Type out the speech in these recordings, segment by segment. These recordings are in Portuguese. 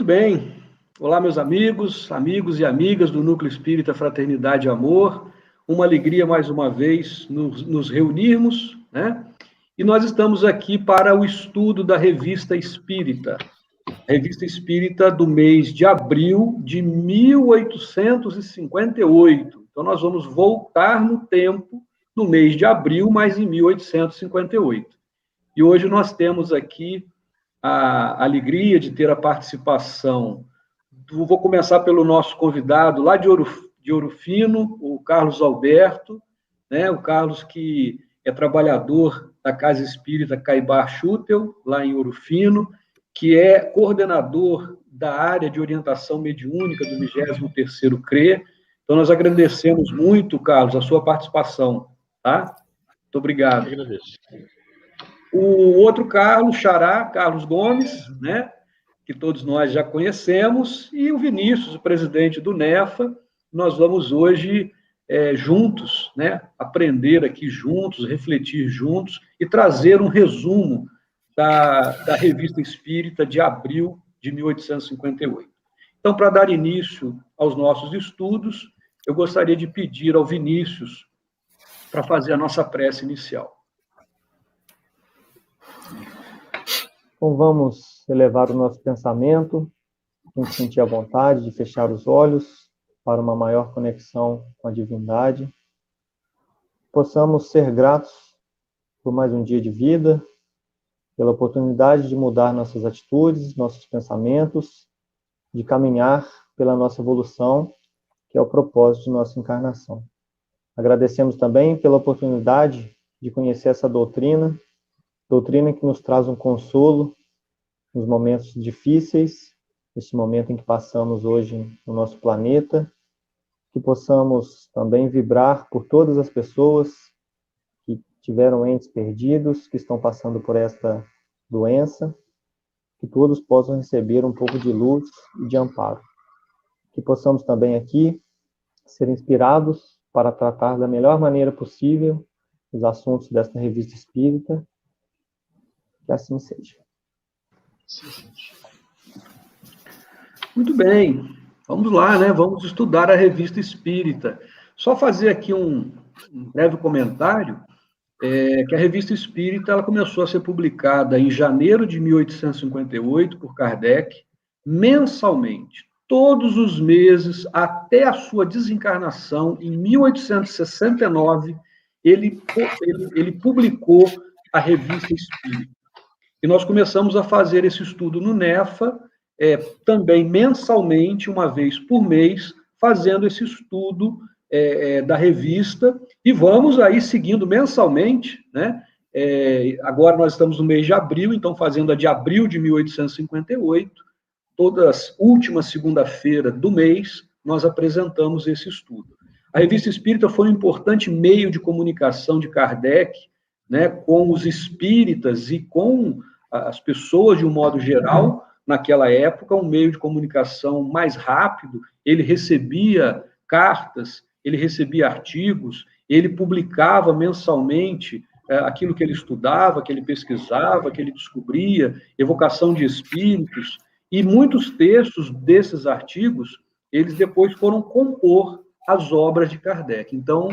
bem. Olá, meus amigos e amigas do Núcleo Espírita Fraternidade e Amor. Uma alegria, mais uma vez, nos reunirmos, né? E nós estamos aqui para o estudo da Revista Espírita. Revista Espírita do mês de abril de 1858. Então, nós vamos voltar no tempo, no mês de abril, mas em 1858. E hoje nós temos aqui a alegria de ter a participação vou começar pelo nosso convidado lá de Ouro Fino, o Carlos Alberto, né? O Carlos que é trabalhador da Casa Espírita Caibar Schutel, lá em Ouro Fino, que é coordenador da área de orientação mediúnica do 23º CRE. Então, nós agradecemos muito, Carlos, a sua participação, tá? Muito obrigado. Eu agradeço. O outro Carlos, Xará, Carlos Gomes, né? Que todos nós já conhecemos, e o Vinícius, o presidente do NEFA. Nós vamos hoje juntos, né, aprender aqui juntos, refletir juntos e trazer um resumo da Revista Espírita de abril de 1858. Então, para dar início aos nossos estudos, eu gostaria de pedir ao Vinícius para fazer a nossa prece inicial. Então, vamos elevar o nosso pensamento, a gente sentir a vontade de fechar os olhos para uma maior conexão com a divindade. Possamos ser gratos por mais um dia de vida, pela oportunidade de mudar nossas atitudes, nossos pensamentos, de caminhar pela nossa evolução, que é o propósito de nossa encarnação. Agradecemos também pela oportunidade de conhecer essa doutrina que nos traz um consolo nos momentos difíceis, nesse momento em que passamos hoje no nosso planeta, que possamos também vibrar por todas as pessoas que tiveram entes perdidos, que estão passando por esta doença, que todos possam receber um pouco de luz e de amparo. Que possamos também aqui ser inspirados para tratar da melhor maneira possível os assuntos desta revista espírita. Que assim seja. Muito bem. Vamos lá, né? Vamos estudar a Revista Espírita. Só fazer aqui um breve comentário, que a Revista Espírita ela começou a ser publicada em janeiro de 1858 por Kardec, mensalmente, todos os meses, até a sua desencarnação, em 1869, ele publicou a Revista Espírita. E nós começamos a fazer esse estudo no NEFA, também mensalmente, uma vez por mês, fazendo esse estudo da revista, e vamos aí seguindo mensalmente, né? Agora nós estamos no mês de abril, então fazendo a de abril de 1858, toda última segunda-feira do mês, nós apresentamos esse estudo. A Revista Espírita foi um importante meio de comunicação de Kardec, né, com os espíritas e com as pessoas de um modo geral, naquela época, um meio de comunicação mais rápido. Ele recebia cartas, ele recebia artigos, ele publicava mensalmente aquilo que ele estudava, que ele pesquisava, que ele descobria, evocação de espíritos, e muitos textos desses artigos, eles depois foram compor as obras de Kardec. Então,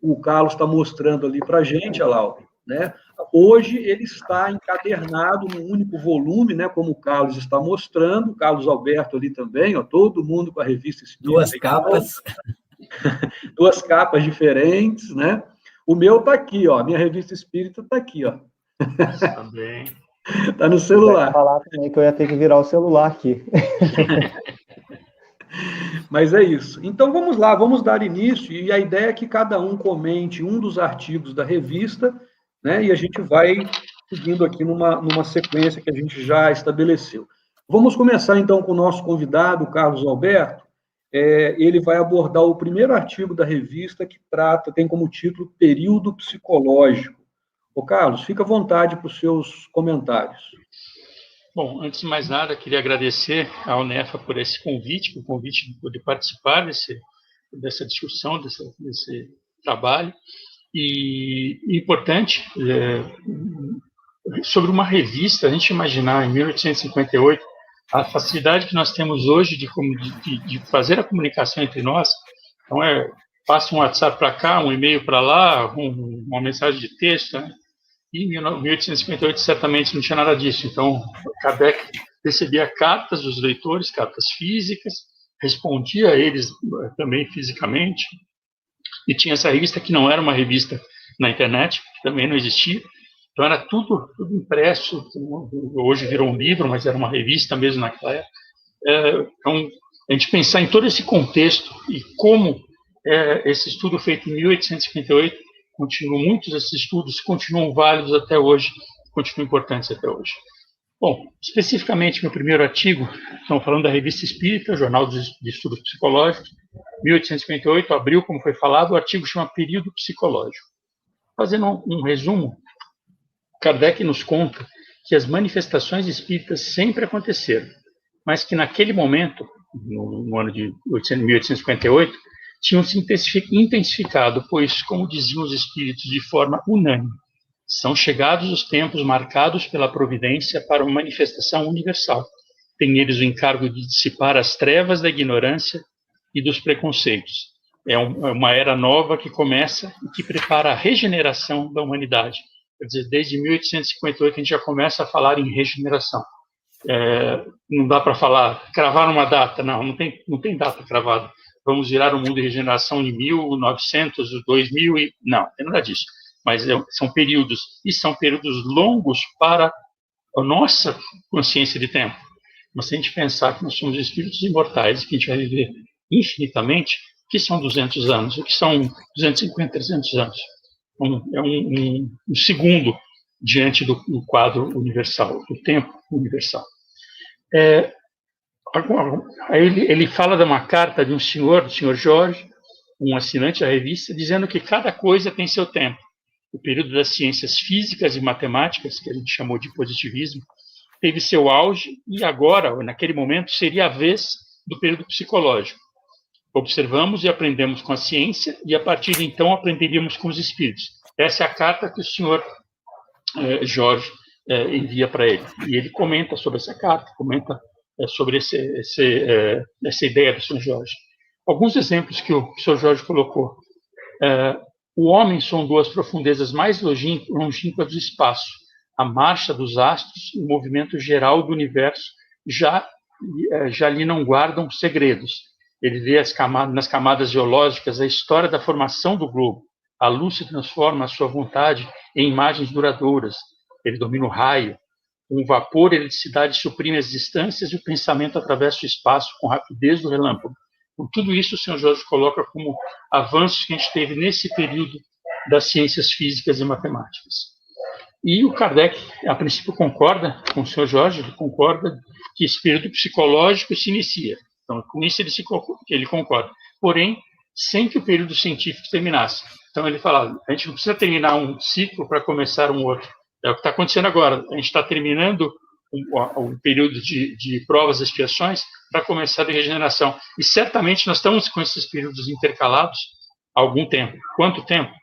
o Carlos está mostrando ali para a gente, olha lá, né? Hoje ele está encadernado num único volume, né, como o Carlos está mostrando, o Carlos Alberto ali também, ó, todo mundo com a Revista Espírita. Duas capas. Duas capas diferentes, né? O meu está aqui, ó, a minha Revista Espírita está aqui, ó. Também. Está no celular. Eu ia falar também que eu ia ter que virar o celular aqui. Mas é isso. Então, vamos lá, vamos dar início, e a ideia é que cada um comente um dos artigos da revista, né, e a gente vai seguindo aqui numa sequência que a gente já estabeleceu. Vamos começar, então, com o nosso convidado, Carlos Alberto. Ele vai abordar o primeiro artigo da revista, que tem como título Período Psicológico. Ô, Carlos, fica à vontade para os seus comentários. Bom, antes de mais nada, queria agradecer ao NEFA por esse convite, por poder participar dessa discussão, desse trabalho. E importante, sobre uma revista, a gente imaginar em 1858 a facilidade que nós temos hoje de fazer a comunicação entre nós, então passa um WhatsApp para cá, um e-mail para lá, uma mensagem de texto, né? E em 1858 certamente não tinha nada disso. Então, Kardec recebia cartas dos leitores, cartas físicas, respondia a eles também fisicamente, e tinha essa revista que não era uma revista na internet, que também não existia. Então era tudo impresso, hoje virou um livro, mas era uma revista mesmo naquela época. Então, a gente pensar em todo esse contexto e como esse estudo feito em 1858, muitos desses estudos continuam válidos até hoje, continuam importantes até hoje. Bom, especificamente meu primeiro artigo, estamos falando da Revista Espírita, Jornal de Estudos Psicológicos, 1858, abril, como foi falado, o artigo chama Período Psicológico. Fazendo um resumo, Kardec nos conta que as manifestações espíritas sempre aconteceram, mas que naquele momento, no ano de 1858, tinham se intensificado, pois, como diziam os espíritos de forma unânime, são chegados os tempos marcados pela providência para uma manifestação universal. Tem eles o encargo de dissipar as trevas da ignorância e dos preconceitos. É uma era nova que começa e que prepara a regeneração da humanidade. Quer dizer, desde 1858 a gente já começa a falar em regeneração. Não dá para cravar uma data, não tem data cravada. Vamos virar o mundo em regeneração em 1900, 2000, não tem nada disso. Mas são períodos, e são períodos longos para a nossa consciência de tempo. Mas se a gente pensar que nós somos espíritos imortais, que a gente vai viver infinitamente, o que são 200 anos? O que são 250, 300 anos? É um segundo diante do quadro universal, do tempo universal. Aí ele fala de uma carta de do senhor Jorge, um assinante da revista, dizendo que cada coisa tem seu tempo. O período das ciências físicas e matemáticas, que a gente chamou de positivismo, teve seu auge e agora, naquele momento, seria a vez do período psicológico. Observamos e aprendemos com a ciência e, a partir de então, aprenderíamos com os espíritos. Essa é a carta que o senhor Jorge envia para ele. E ele comenta sobre essa carta, comenta sobre essa ideia do senhor Jorge. Alguns exemplos que o senhor Jorge colocou. O homem sondou as profundezas mais longínquas do espaço, a marcha dos astros e o movimento geral do universo já lhe não guardam segredos. Ele vê nas camadas geológicas a história da formação do globo. A luz se transforma à sua vontade em imagens duradouras. Ele domina o raio. Com o vapor, a eletricidade suprime as distâncias e o pensamento atravessa o espaço com rapidez do relâmpago. Por tudo isso, o senhor Jorge coloca como avanços que a gente teve nesse período das ciências físicas e matemáticas. E o Kardec, a princípio, concorda com o senhor Jorge, ele concorda que esse período psicológico se inicia. Então, com isso ele concorda. Porém, sem que o período científico terminasse. Então, ele fala, a gente não precisa terminar um ciclo para começar um outro. É o que está acontecendo agora. A gente está terminando um período de provas e expiações para começar a regeneração. E certamente nós estamos com esses períodos intercalados há algum tempo. Quanto tempo?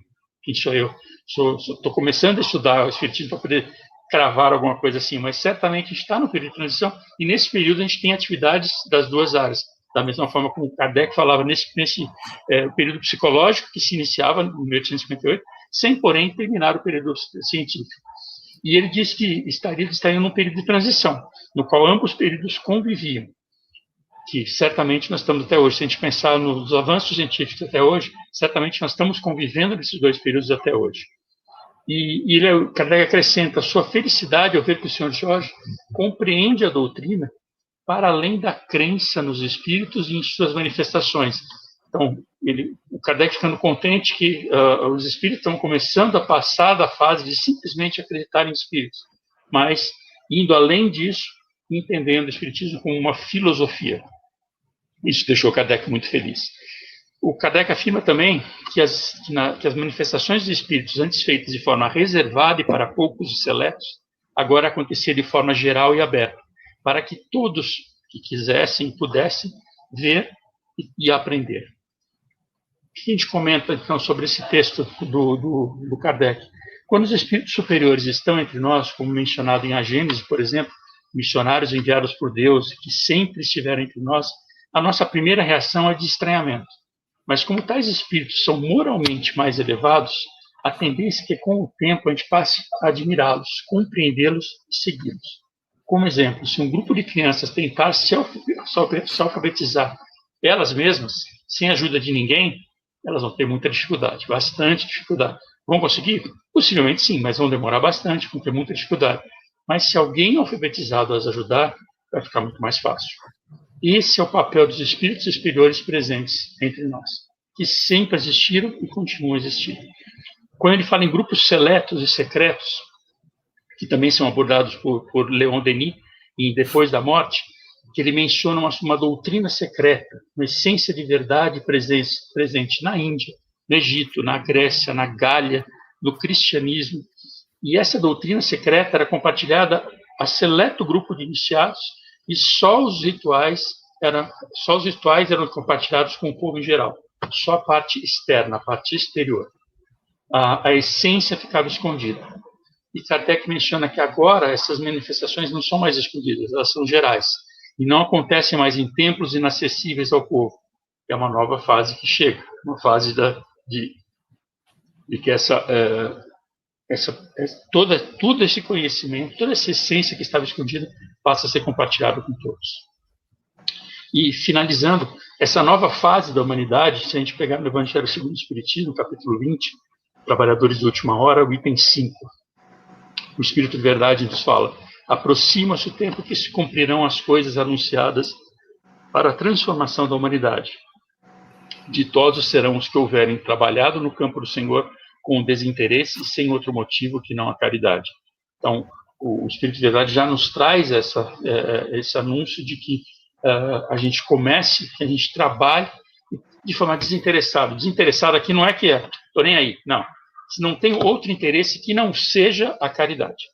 Quem sou eu? Estou começando a estudar o Espiritismo para poder cravar alguma coisa assim, mas certamente está no período de transição, e nesse período a gente tem atividades das duas áreas, da mesma forma como Kardec falava nesse período psicológico que se iniciava em 1858, sem, porém, terminar o período científico. E ele diz que estaria num período de transição, no qual ambos períodos conviviam, que certamente nós estamos até hoje. Se a gente pensar nos avanços científicos até hoje, certamente nós estamos convivendo nesses dois períodos até hoje. E Kardec acrescenta sua felicidade ao ver que o senhor Jorge compreende a doutrina para além da crença nos espíritos e em suas manifestações. Então, o Kardec ficando contente que os espíritos estão começando a passar da fase de simplesmente acreditar em espíritos, mas indo além disso, entendendo o espiritismo como uma filosofia. Isso deixou Kardec muito feliz. O Kardec afirma também que as manifestações de espíritos antes feitas de forma reservada e para poucos e seletos, agora acontecia de forma geral e aberta, para que todos que quisessem pudessem ver e aprender. O que a gente comenta, então, sobre esse texto do Kardec? Quando os espíritos superiores estão entre nós, como mencionado em A Gênese, por exemplo, missionários enviados por Deus, que sempre estiveram entre nós, a nossa primeira reação é de estranhamento. Mas como tais espíritos são moralmente mais elevados, a tendência é que com o tempo a gente passe a admirá-los, compreendê-los e segui-los. Como exemplo, se um grupo de crianças tentar se alfabetizar elas mesmas, sem a ajuda de ninguém, elas vão ter muita dificuldade, bastante dificuldade. Vão conseguir? Possivelmente sim, mas vão demorar bastante, vão ter muita dificuldade. Mas se alguém alfabetizado as ajudar, vai ficar muito mais fácil. Esse é o papel dos espíritos superiores presentes entre nós, que sempre existiram e continuam a existir. Quando ele fala em grupos seletos e secretos, que também são abordados por Leon Denis, em Depois da Morte, que ele menciona uma doutrina secreta, uma essência de verdade presente na Índia, no Egito, na Grécia, na Gália, no cristianismo. E essa doutrina secreta era compartilhada a seleto grupo de iniciados e só os rituais eram compartilhados com o povo em geral. Só a parte externa, a parte exterior. A essência ficava escondida. E Kardec menciona que agora essas manifestações não são mais escondidas, elas são gerais. E não acontecem mais em templos inacessíveis ao povo. É uma nova fase que chega, uma fase de que todo esse conhecimento, toda essa essência que estava escondida passa a ser compartilhada com todos. E finalizando, essa nova fase da humanidade, se a gente pegar no Evangelho segundo o Espiritismo, capítulo 20, Trabalhadores de Última Hora, o item 5, o Espírito de Verdade nos fala: aproxima-se o tempo que se cumprirão as coisas anunciadas para a transformação da humanidade. Ditosos serão os que houverem trabalhado no campo do Senhor com desinteresse e sem outro motivo que não a caridade. Então, o Espírito de Verdade já nos traz esse anúncio de que a gente comece, que a gente trabalhe de forma desinteressada. Desinteressado aqui não é que estou nem aí, não. Se não tem outro interesse que não seja a caridade.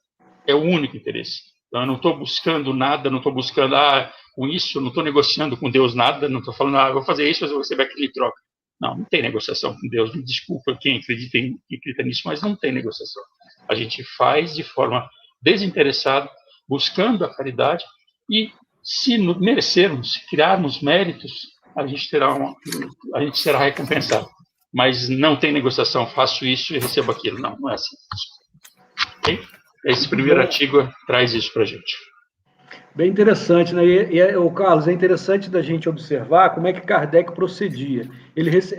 É o único interesse. Então, eu não estou buscando nada, não estou buscando, com isso, não estou negociando com Deus nada, não estou falando, eu vou fazer isso, mas eu vou receber aquilo em troca. Não tem negociação com Deus. Me desculpa quem acredita nisso, mas não tem negociação. A gente faz de forma desinteressada, buscando a caridade, e se merecermos, se criarmos méritos, a gente será recompensado. Mas não tem negociação, faço isso e recebo aquilo. Não é assim. Okay? Esse primeiro artigo traz isso para a gente. Bem interessante, né? Carlos, é interessante da gente observar como é que Kardec procedia.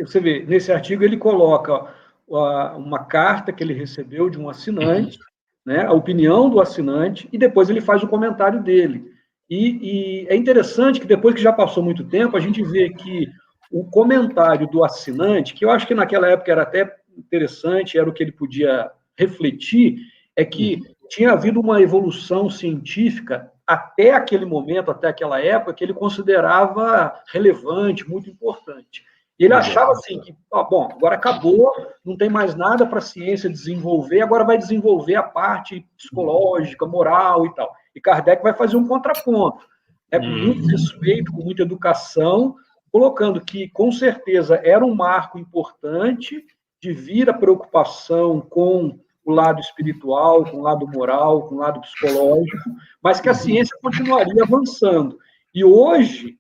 Você vê, nesse artigo ele coloca uma carta que ele recebeu de um assinante, né, a opinião do assinante, e depois ele faz o comentário dele. E é interessante que depois que já passou muito tempo, a gente vê que o comentário do assinante, que eu acho que naquela época era até interessante, era o que ele podia refletir, é que tinha havido uma evolução científica até aquele momento, até aquela época, que ele considerava relevante, muito importante. E ele achava assim, que, bom, agora acabou, não tem mais nada para a ciência desenvolver, agora vai desenvolver a parte psicológica, moral e tal. E Kardec vai fazer um contraponto, com muito respeito, com muita educação, colocando que, com certeza, era um marco importante de vir a preocupação com o lado espiritual, com o lado moral, com o lado psicológico, mas que a ciência continuaria avançando. E hoje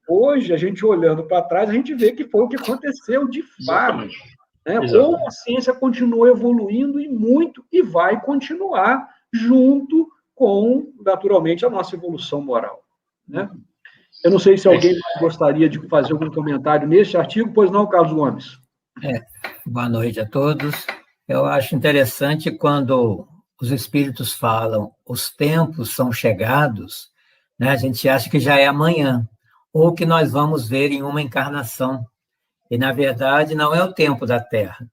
a gente olhando para trás, a gente vê que foi o que aconteceu de fato. Né? Como a ciência continua evoluindo e muito, e vai continuar junto com, naturalmente, a nossa evolução moral. Né? Eu não sei se alguém gostaria de fazer algum comentário neste artigo, pois não, Carlos Gomes. Boa noite a todos. Eu acho interessante quando os espíritos falam os tempos são chegados, né? A gente acha que já é amanhã, ou que nós vamos ver em uma encarnação. E, na verdade, não é o tempo da Terra,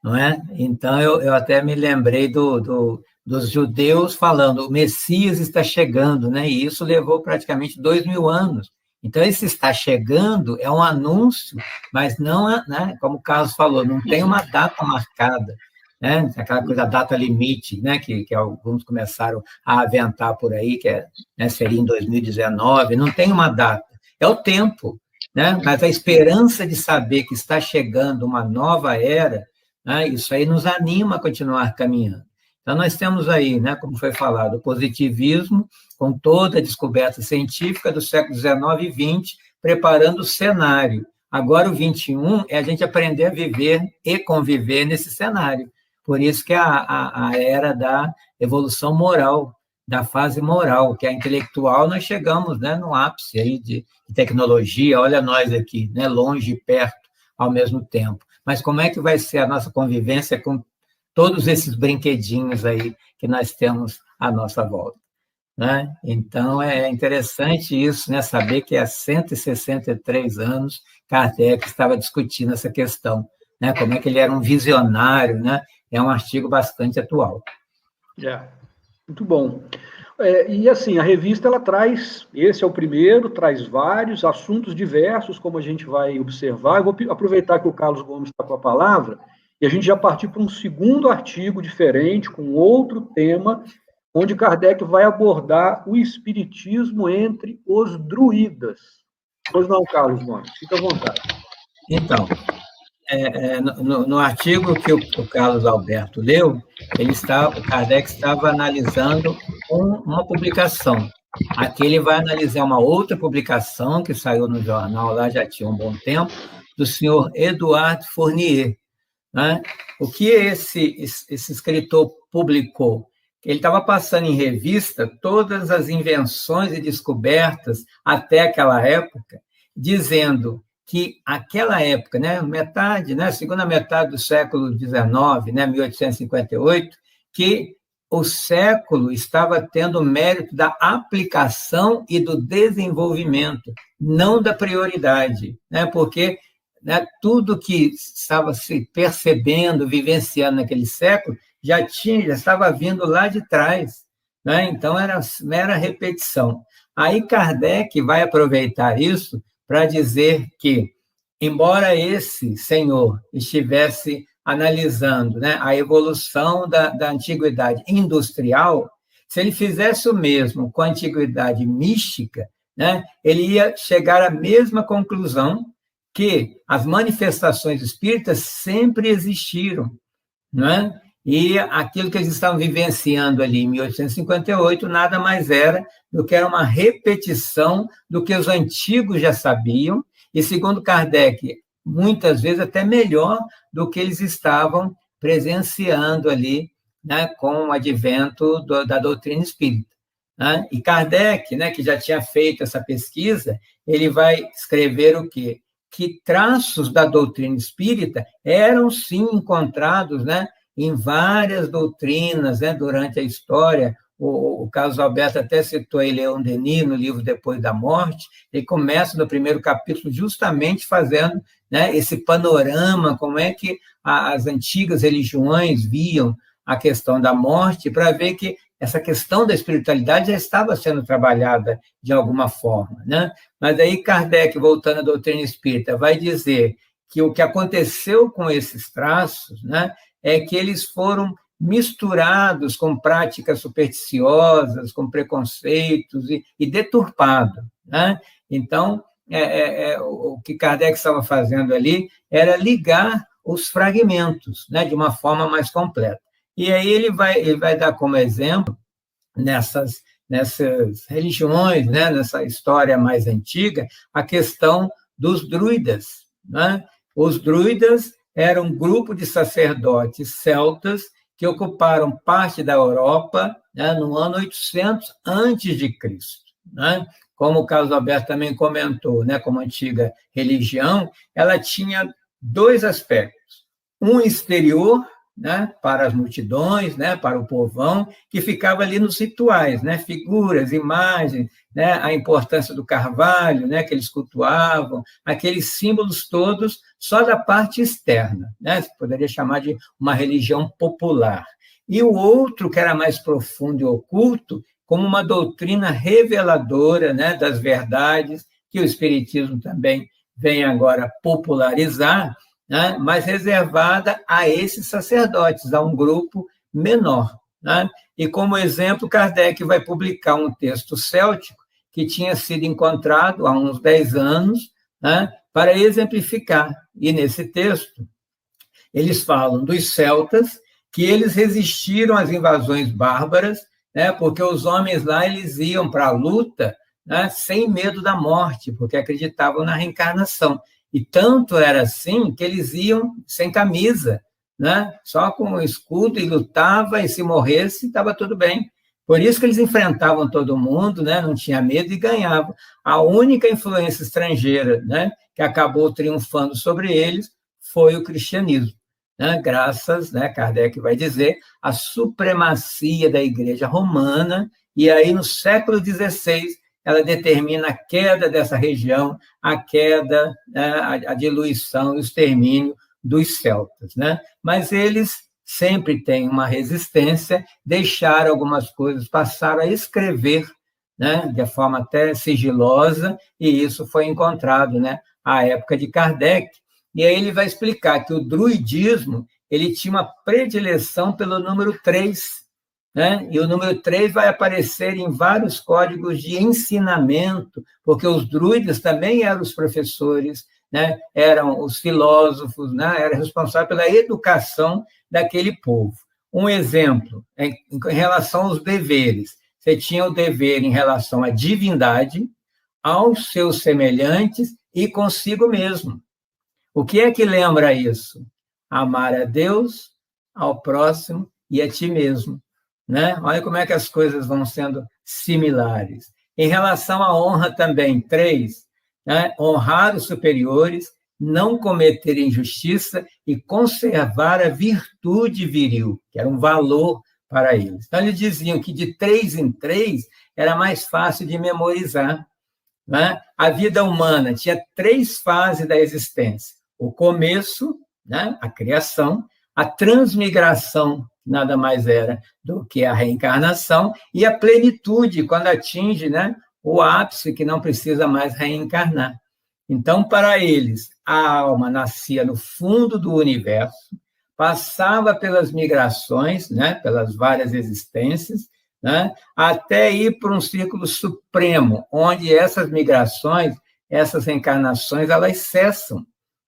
não é? Então, eu até me lembrei dos judeus falando, o Messias está chegando, né? E isso levou praticamente 2000 anos. Então, esse está chegando é um anúncio, mas não, né, como o Carlos falou, não tem uma data marcada, né? Aquela coisa, data limite, né, que alguns começaram a aventar por aí, que seria em 2019, não tem uma data, é o tempo, né? Mas a esperança de saber que está chegando uma nova era, né, isso aí nos anima a continuar caminhando. Então, nós temos aí, né, como foi falado, o positivismo, com toda a descoberta científica do século XIX e XX, preparando o cenário. Agora, o XXI é a gente aprender a viver e conviver nesse cenário. Por isso que a era da evolução moral, da fase moral, que é a intelectual, nós chegamos, né, no ápice aí de tecnologia, olha nós aqui, né, longe e perto ao mesmo tempo. Mas como é que vai ser a nossa convivência com todos esses brinquedinhos aí que nós temos à nossa volta, né? Então, é interessante isso, né, saber que há 163 anos Kardec estava discutindo essa questão, né, como é que ele era um visionário, né? É um artigo bastante atual. Muito bom. E assim, a revista ela traz, esse é o primeiro, traz vários assuntos diversos, como a gente vai observar. Eu vou aproveitar que o Carlos Gomes está com a palavra, e a gente já partir para um segundo artigo diferente, com outro tema, onde Kardec vai abordar o espiritismo entre os druidas. Pois não, Carlos Gomes, fica à vontade. Então, no artigo que o Carlos Alberto leu, o Kardec estava analisando uma publicação. Aqui ele vai analisar uma outra publicação que saiu no jornal, lá já tinha um bom tempo, do senhor Edouard Fournier, né? O que esse escritor publicou? Ele estava passando em revista todas as invenções e descobertas até aquela época, dizendo que aquela época, né, segunda metade do século XIX, né, 1858, que o século estava tendo o mérito da aplicação e do desenvolvimento, não da prioridade, né, porque, né, tudo que estava se percebendo, vivenciando naquele século, já estava vindo lá de trás, né? Então era mera repetição. Aí Kardec vai aproveitar isso para dizer que, embora esse senhor estivesse analisando, né, a evolução da antiguidade industrial, se ele fizesse o mesmo com a antiguidade mística, né, ele ia chegar à mesma conclusão, que as manifestações espíritas sempre existiram, não é? E aquilo que eles estavam vivenciando ali em 1858 nada mais era do que uma repetição do que os antigos já sabiam, e, segundo Kardec, muitas vezes até melhor do que eles estavam presenciando ali, né, com o advento da doutrina espírita, né? E Kardec, né, que já tinha feito essa pesquisa, ele vai escrever o quê? Que traços da doutrina espírita eram, sim, encontrados, né, em várias doutrinas, né, durante a história. O Carlos Alberto até citou aí Leon Denis no livro Depois da Morte. Ele começa no primeiro capítulo justamente fazendo, né, esse panorama, como é que as antigas religiões viam a questão da morte, para ver que essa questão da espiritualidade já estava sendo trabalhada de alguma forma, né? Mas aí Kardec, voltando à doutrina espírita, vai dizer que o que aconteceu com esses traços, né, é que eles foram misturados com práticas supersticiosas, com preconceitos e deturpados, né? Então, o que Kardec estava fazendo ali era ligar os fragmentos, né, de uma forma mais completa. E aí ele vai dar como exemplo, nessas religiões, né, nessa história mais antiga, a questão dos druidas, né? Os druidas eram um grupo de sacerdotes celtas que ocuparam parte da Europa, né, no ano 800 a.C., né? Como o Carlos Alberto também comentou, né, como antiga religião, ela tinha dois aspectos. Um exterior, né, para as multidões, né, para o povão, que ficava ali nos rituais, né, figuras, imagens, né, a importância do carvalho, né, que eles cultuavam, aqueles símbolos todos só da parte externa, né, se poderia chamar de uma religião popular. E o outro, que era mais profundo e oculto, como uma doutrina reveladora, né, das verdades, que o Espiritismo também vem agora popularizar, né, mas reservada a esses sacerdotes, a um grupo menor, né? E, como exemplo, Kardec vai publicar um texto céltico que tinha sido encontrado há uns 10 anos, né, para exemplificar. E, nesse texto, eles falam dos celtas que eles resistiram às invasões bárbaras, né, porque os homens lá eles iam para a luta, né, sem medo da morte, porque acreditavam na reencarnação. E tanto era assim que eles iam sem camisa, né, só com o escudo, e lutava, e se morresse, estava tudo bem. Por isso que eles enfrentavam todo mundo, né, não tinha medo e ganhavam. A única influência estrangeira, né, que acabou triunfando sobre eles foi o cristianismo, né, graças, né, Kardec vai dizer, à supremacia da Igreja Romana, e aí no século XVI ela determina a queda dessa região, a queda, a diluição, o extermínio dos celtas, né? Mas eles sempre têm uma resistência, deixaram algumas coisas, passaram a escrever, né, de forma até sigilosa, e isso foi encontrado, né, à época de Kardec. E aí ele vai explicar que o druidismo ele tinha uma predileção pelo número 3, né? E o número 3 vai aparecer em vários códigos de ensinamento, porque os druidas também eram os professores, né? Eram os filósofos, né? Eram responsáveis pela educação daquele povo. Um exemplo, em relação aos deveres. Você tinha o dever em relação à divindade, aos seus semelhantes e consigo mesmo. O que é que lembra isso? Amar a Deus, ao próximo e a ti mesmo, né? Olha como é que as coisas vão sendo similares. Em relação à honra também, 3, né? Honrar os superiores, não cometer injustiça e conservar a virtude viril, que era um valor para eles. Então, eles diziam que de 3 em 3 era mais fácil de memorizar, né? A vida humana tinha 3 fases da existência. O começo, né? A criação, a transmigração, nada mais era do que a reencarnação, e a plenitude, quando atinge, né, o ápice, que não precisa mais reencarnar. Então, para eles, a alma nascia no fundo do universo, passava pelas migrações, né, pelas várias existências, né, até ir para um círculo supremo, onde essas migrações, essas reencarnações, elas cessam,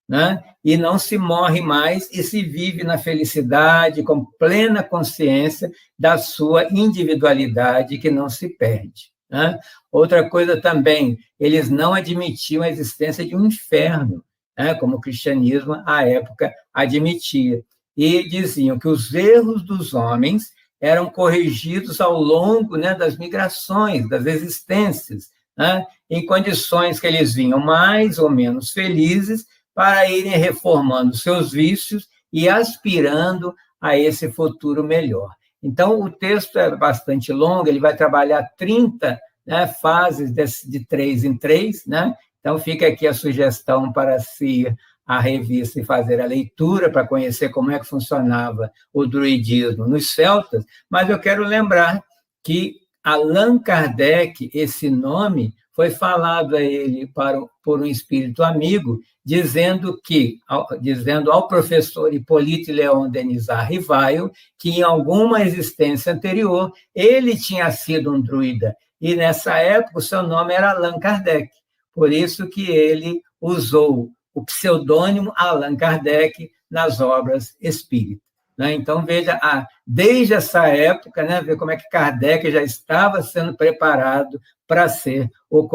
né, e não se morre mais e se vive na felicidade, com plena consciência da sua individualidade que não se perde, né? Outra coisa também, eles não admitiam a existência de um inferno, né, como o cristianismo, à época, admitia. E diziam que os erros dos homens eram corrigidos ao longo, né, das migrações, das existências, né, em condições que eles vinham mais ou menos felizes para irem reformando seus vícios e aspirando a esse futuro melhor. Então, o texto é bastante longo, ele vai trabalhar 30, né, fases de 3 em 3, né? Então, fica aqui a sugestão para se ir à revista e fazer a leitura, para conhecer como é que funcionava o druidismo nos celtas, mas eu quero lembrar que Allan Kardec, esse nome, foi falado a ele por um espírito amigo, dizendo ao professor Hippolyte Léon Denisard Rivail que, em alguma existência anterior, ele tinha sido um druida, e, nessa época, o seu nome era Allan Kardec. Por isso que ele usou o pseudônimo Allan Kardec nas obras espíritas, né? Então, veja, desde essa época, né, ver como é que Kardec já estava sendo preparado para ser o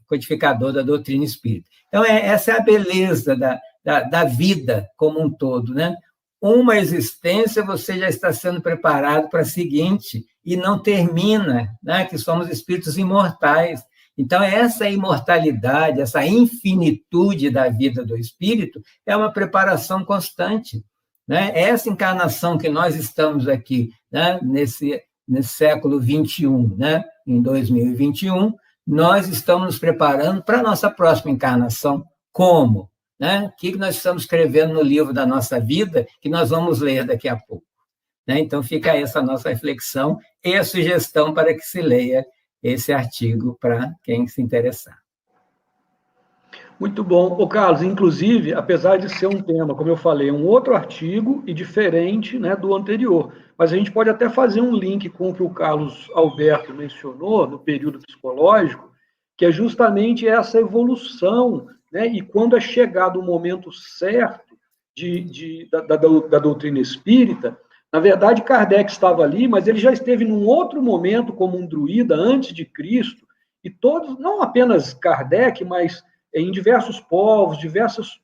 codificador da doutrina espírita. Então, essa é a beleza da vida como um todo, né? Uma existência, você já está sendo preparado para a seguinte, e não termina, né, que somos espíritos imortais. Então, essa imortalidade, essa infinitude da vida do espírito é uma preparação constante, né? Essa encarnação que nós estamos aqui, né, nesse século XXI, né, em 2021, nós estamos nos preparando para a nossa próxima encarnação. Como? Né? O que nós estamos escrevendo no livro da nossa vida, que nós vamos ler daqui a pouco, né? Então, fica essa nossa reflexão e a sugestão para que se leia esse artigo para quem se interessar. Muito bom. Ô, Carlos, inclusive, apesar de ser um tema, como eu falei, um outro artigo e diferente, né, do anterior, mas a gente pode até fazer um link com o que o Carlos Alberto mencionou no período psicológico, que é justamente essa evolução, né, e quando é chegado o momento certo da doutrina espírita, Na verdade, Kardec estava ali, mas ele já esteve num outro momento como um druida antes de Cristo, e todos, não apenas Kardec, mas em diversos povos, diversas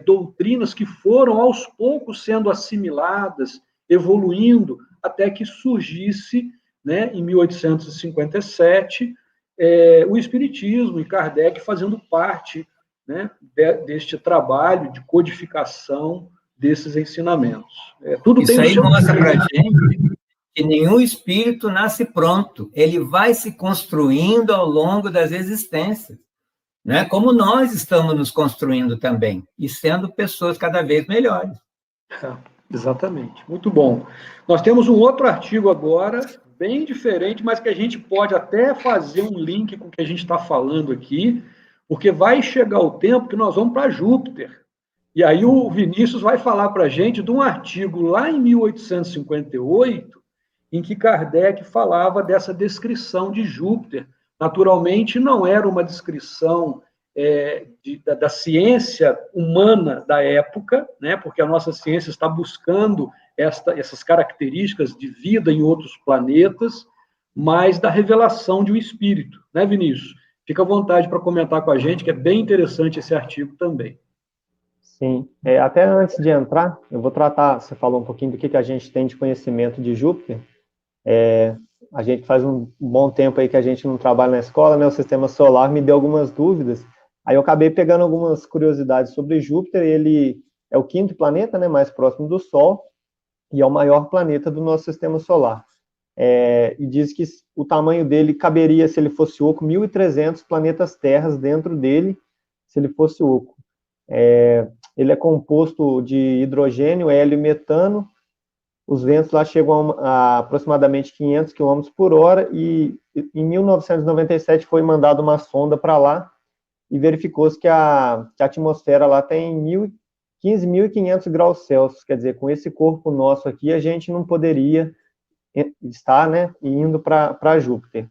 doutrinas que foram aos poucos sendo assimiladas, evoluindo, até que surgisse, né, em 1857, o Espiritismo e Kardec fazendo parte, né, deste trabalho de codificação desses ensinamentos. Tudo Isso tem o aí seu mostra para a tempo. gente que nenhum espírito nasce pronto, ele vai se construindo ao longo das existências, né? Como nós estamos nos construindo também, e sendo pessoas cada vez melhores. Exatamente, muito bom. Nós temos um outro artigo agora, bem diferente, mas que a gente pode até fazer um link com o que a gente está falando aqui, porque vai chegar o tempo que nós vamos para Júpiter. E aí o Vinícius vai falar para a gente de um artigo lá em 1858, em que Kardec falava dessa descrição de Júpiter. Naturalmente, não era uma descrição da ciência humana da época, né, porque a nossa ciência está buscando essas características de vida em outros planetas, mas da revelação de um espírito, né, Vinícius? Fica à vontade para comentar com a gente, que é bem interessante esse artigo também. Sim, até antes de entrar, eu vou tratar, você falou um pouquinho do que a gente tem de conhecimento de Júpiter. A gente faz um bom tempo aí que a gente não trabalha na escola, né? O sistema solar me deu algumas dúvidas. Aí eu acabei pegando algumas curiosidades sobre Júpiter. Ele é o quinto planeta, né, mais próximo do Sol, e é o maior planeta do nosso sistema solar. E diz que o tamanho dele caberia, se ele fosse oco, 1.300 planetas terras dentro dele, se ele fosse oco. Ele é composto de hidrogênio, hélio e metano. Os ventos lá chegam a aproximadamente 500 km por hora, e em 1997 foi mandada uma sonda para lá, e verificou-se que a atmosfera lá tem 15.500 graus Celsius, quer dizer, com esse corpo nosso aqui, a gente não poderia estar, né, indo para Júpiter.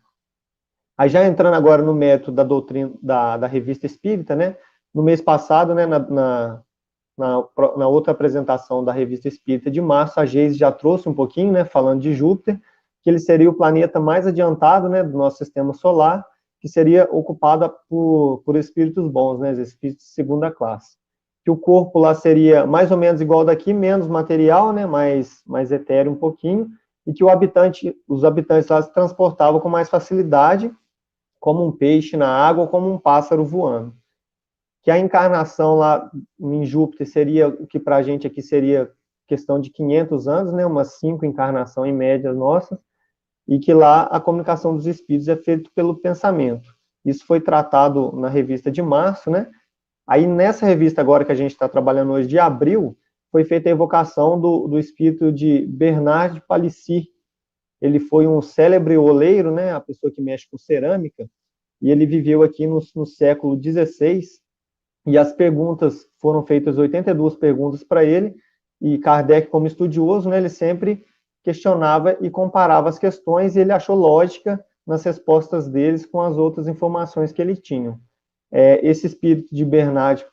Aí já entrando agora no método da doutrina da Revista Espírita, né, no mês passado, né, na outra apresentação da Revista Espírita de março, a Geise já trouxe um pouquinho, né, falando de Júpiter, que ele seria o planeta mais adiantado, né, do nosso sistema solar, que seria ocupada por espíritos bons, né, espíritos de segunda classe. Que o corpo lá seria mais ou menos igual daqui, menos material, né, mais etéreo um pouquinho, e que os habitantes lá se transportavam com mais facilidade, como um peixe na água ou como um pássaro voando. Que a encarnação lá em Júpiter seria, o que para a gente aqui seria questão de 500 anos, né, umas 5 encarnações em média nossas, e que lá a comunicação dos espíritos é feita pelo pensamento. Isso foi tratado na revista de março, né? Aí nessa revista agora que a gente está trabalhando hoje, de abril, foi feita a evocação do espírito de Bernard de Palissy. Ele foi um célebre oleiro, né, a pessoa que mexe com cerâmica, e ele viveu aqui no século XVI, e as perguntas foram feitas, 82 perguntas para ele, e Kardec, como estudioso, né, ele sempre questionava e comparava as questões, e ele achou lógica nas respostas deles com as outras informações que ele tinha. Esse espírito de Bernard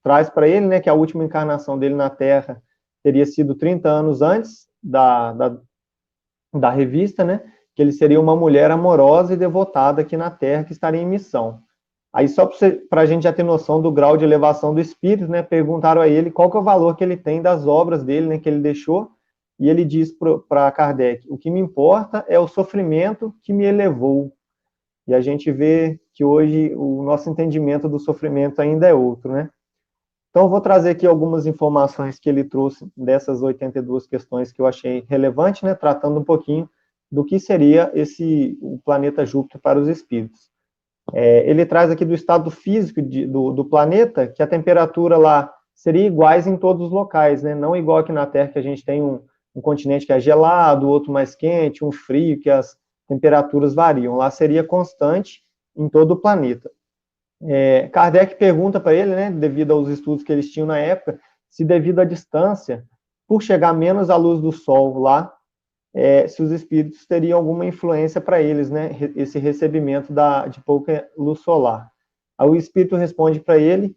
traz para ele, né, que a última encarnação dele na Terra teria sido 30 anos antes da revista, né, que ele seria uma mulher amorosa e devotada aqui na Terra, que estaria em missão. Aí, só para a gente já ter noção do grau de elevação do espírito, né, perguntaram a ele qual que é o valor que ele tem das obras dele, né, que ele deixou, e ele diz para Kardec: o que me importa é o sofrimento que me elevou. E a gente vê que hoje o nosso entendimento do sofrimento ainda é outro, né? Então, eu vou trazer aqui algumas informações que ele trouxe dessas 82 questões que eu achei relevante, né, tratando um pouquinho do que seria o planeta Júpiter para os espíritos. Ele traz aqui do estado físico do planeta, que a temperatura lá seria iguais em todos os locais, né? Não igual aqui na Terra, que a gente tem um continente que é gelado, outro mais quente, um frio, que as temperaturas variam. Lá seria constante em todo o planeta. Kardec pergunta para ele, né, devido aos estudos que eles tinham na época, se devido à distância, por chegar menos à luz do Sol lá, se os espíritos teriam alguma influência para eles, né, esse recebimento de pouca luz solar. Aí o espírito responde para ele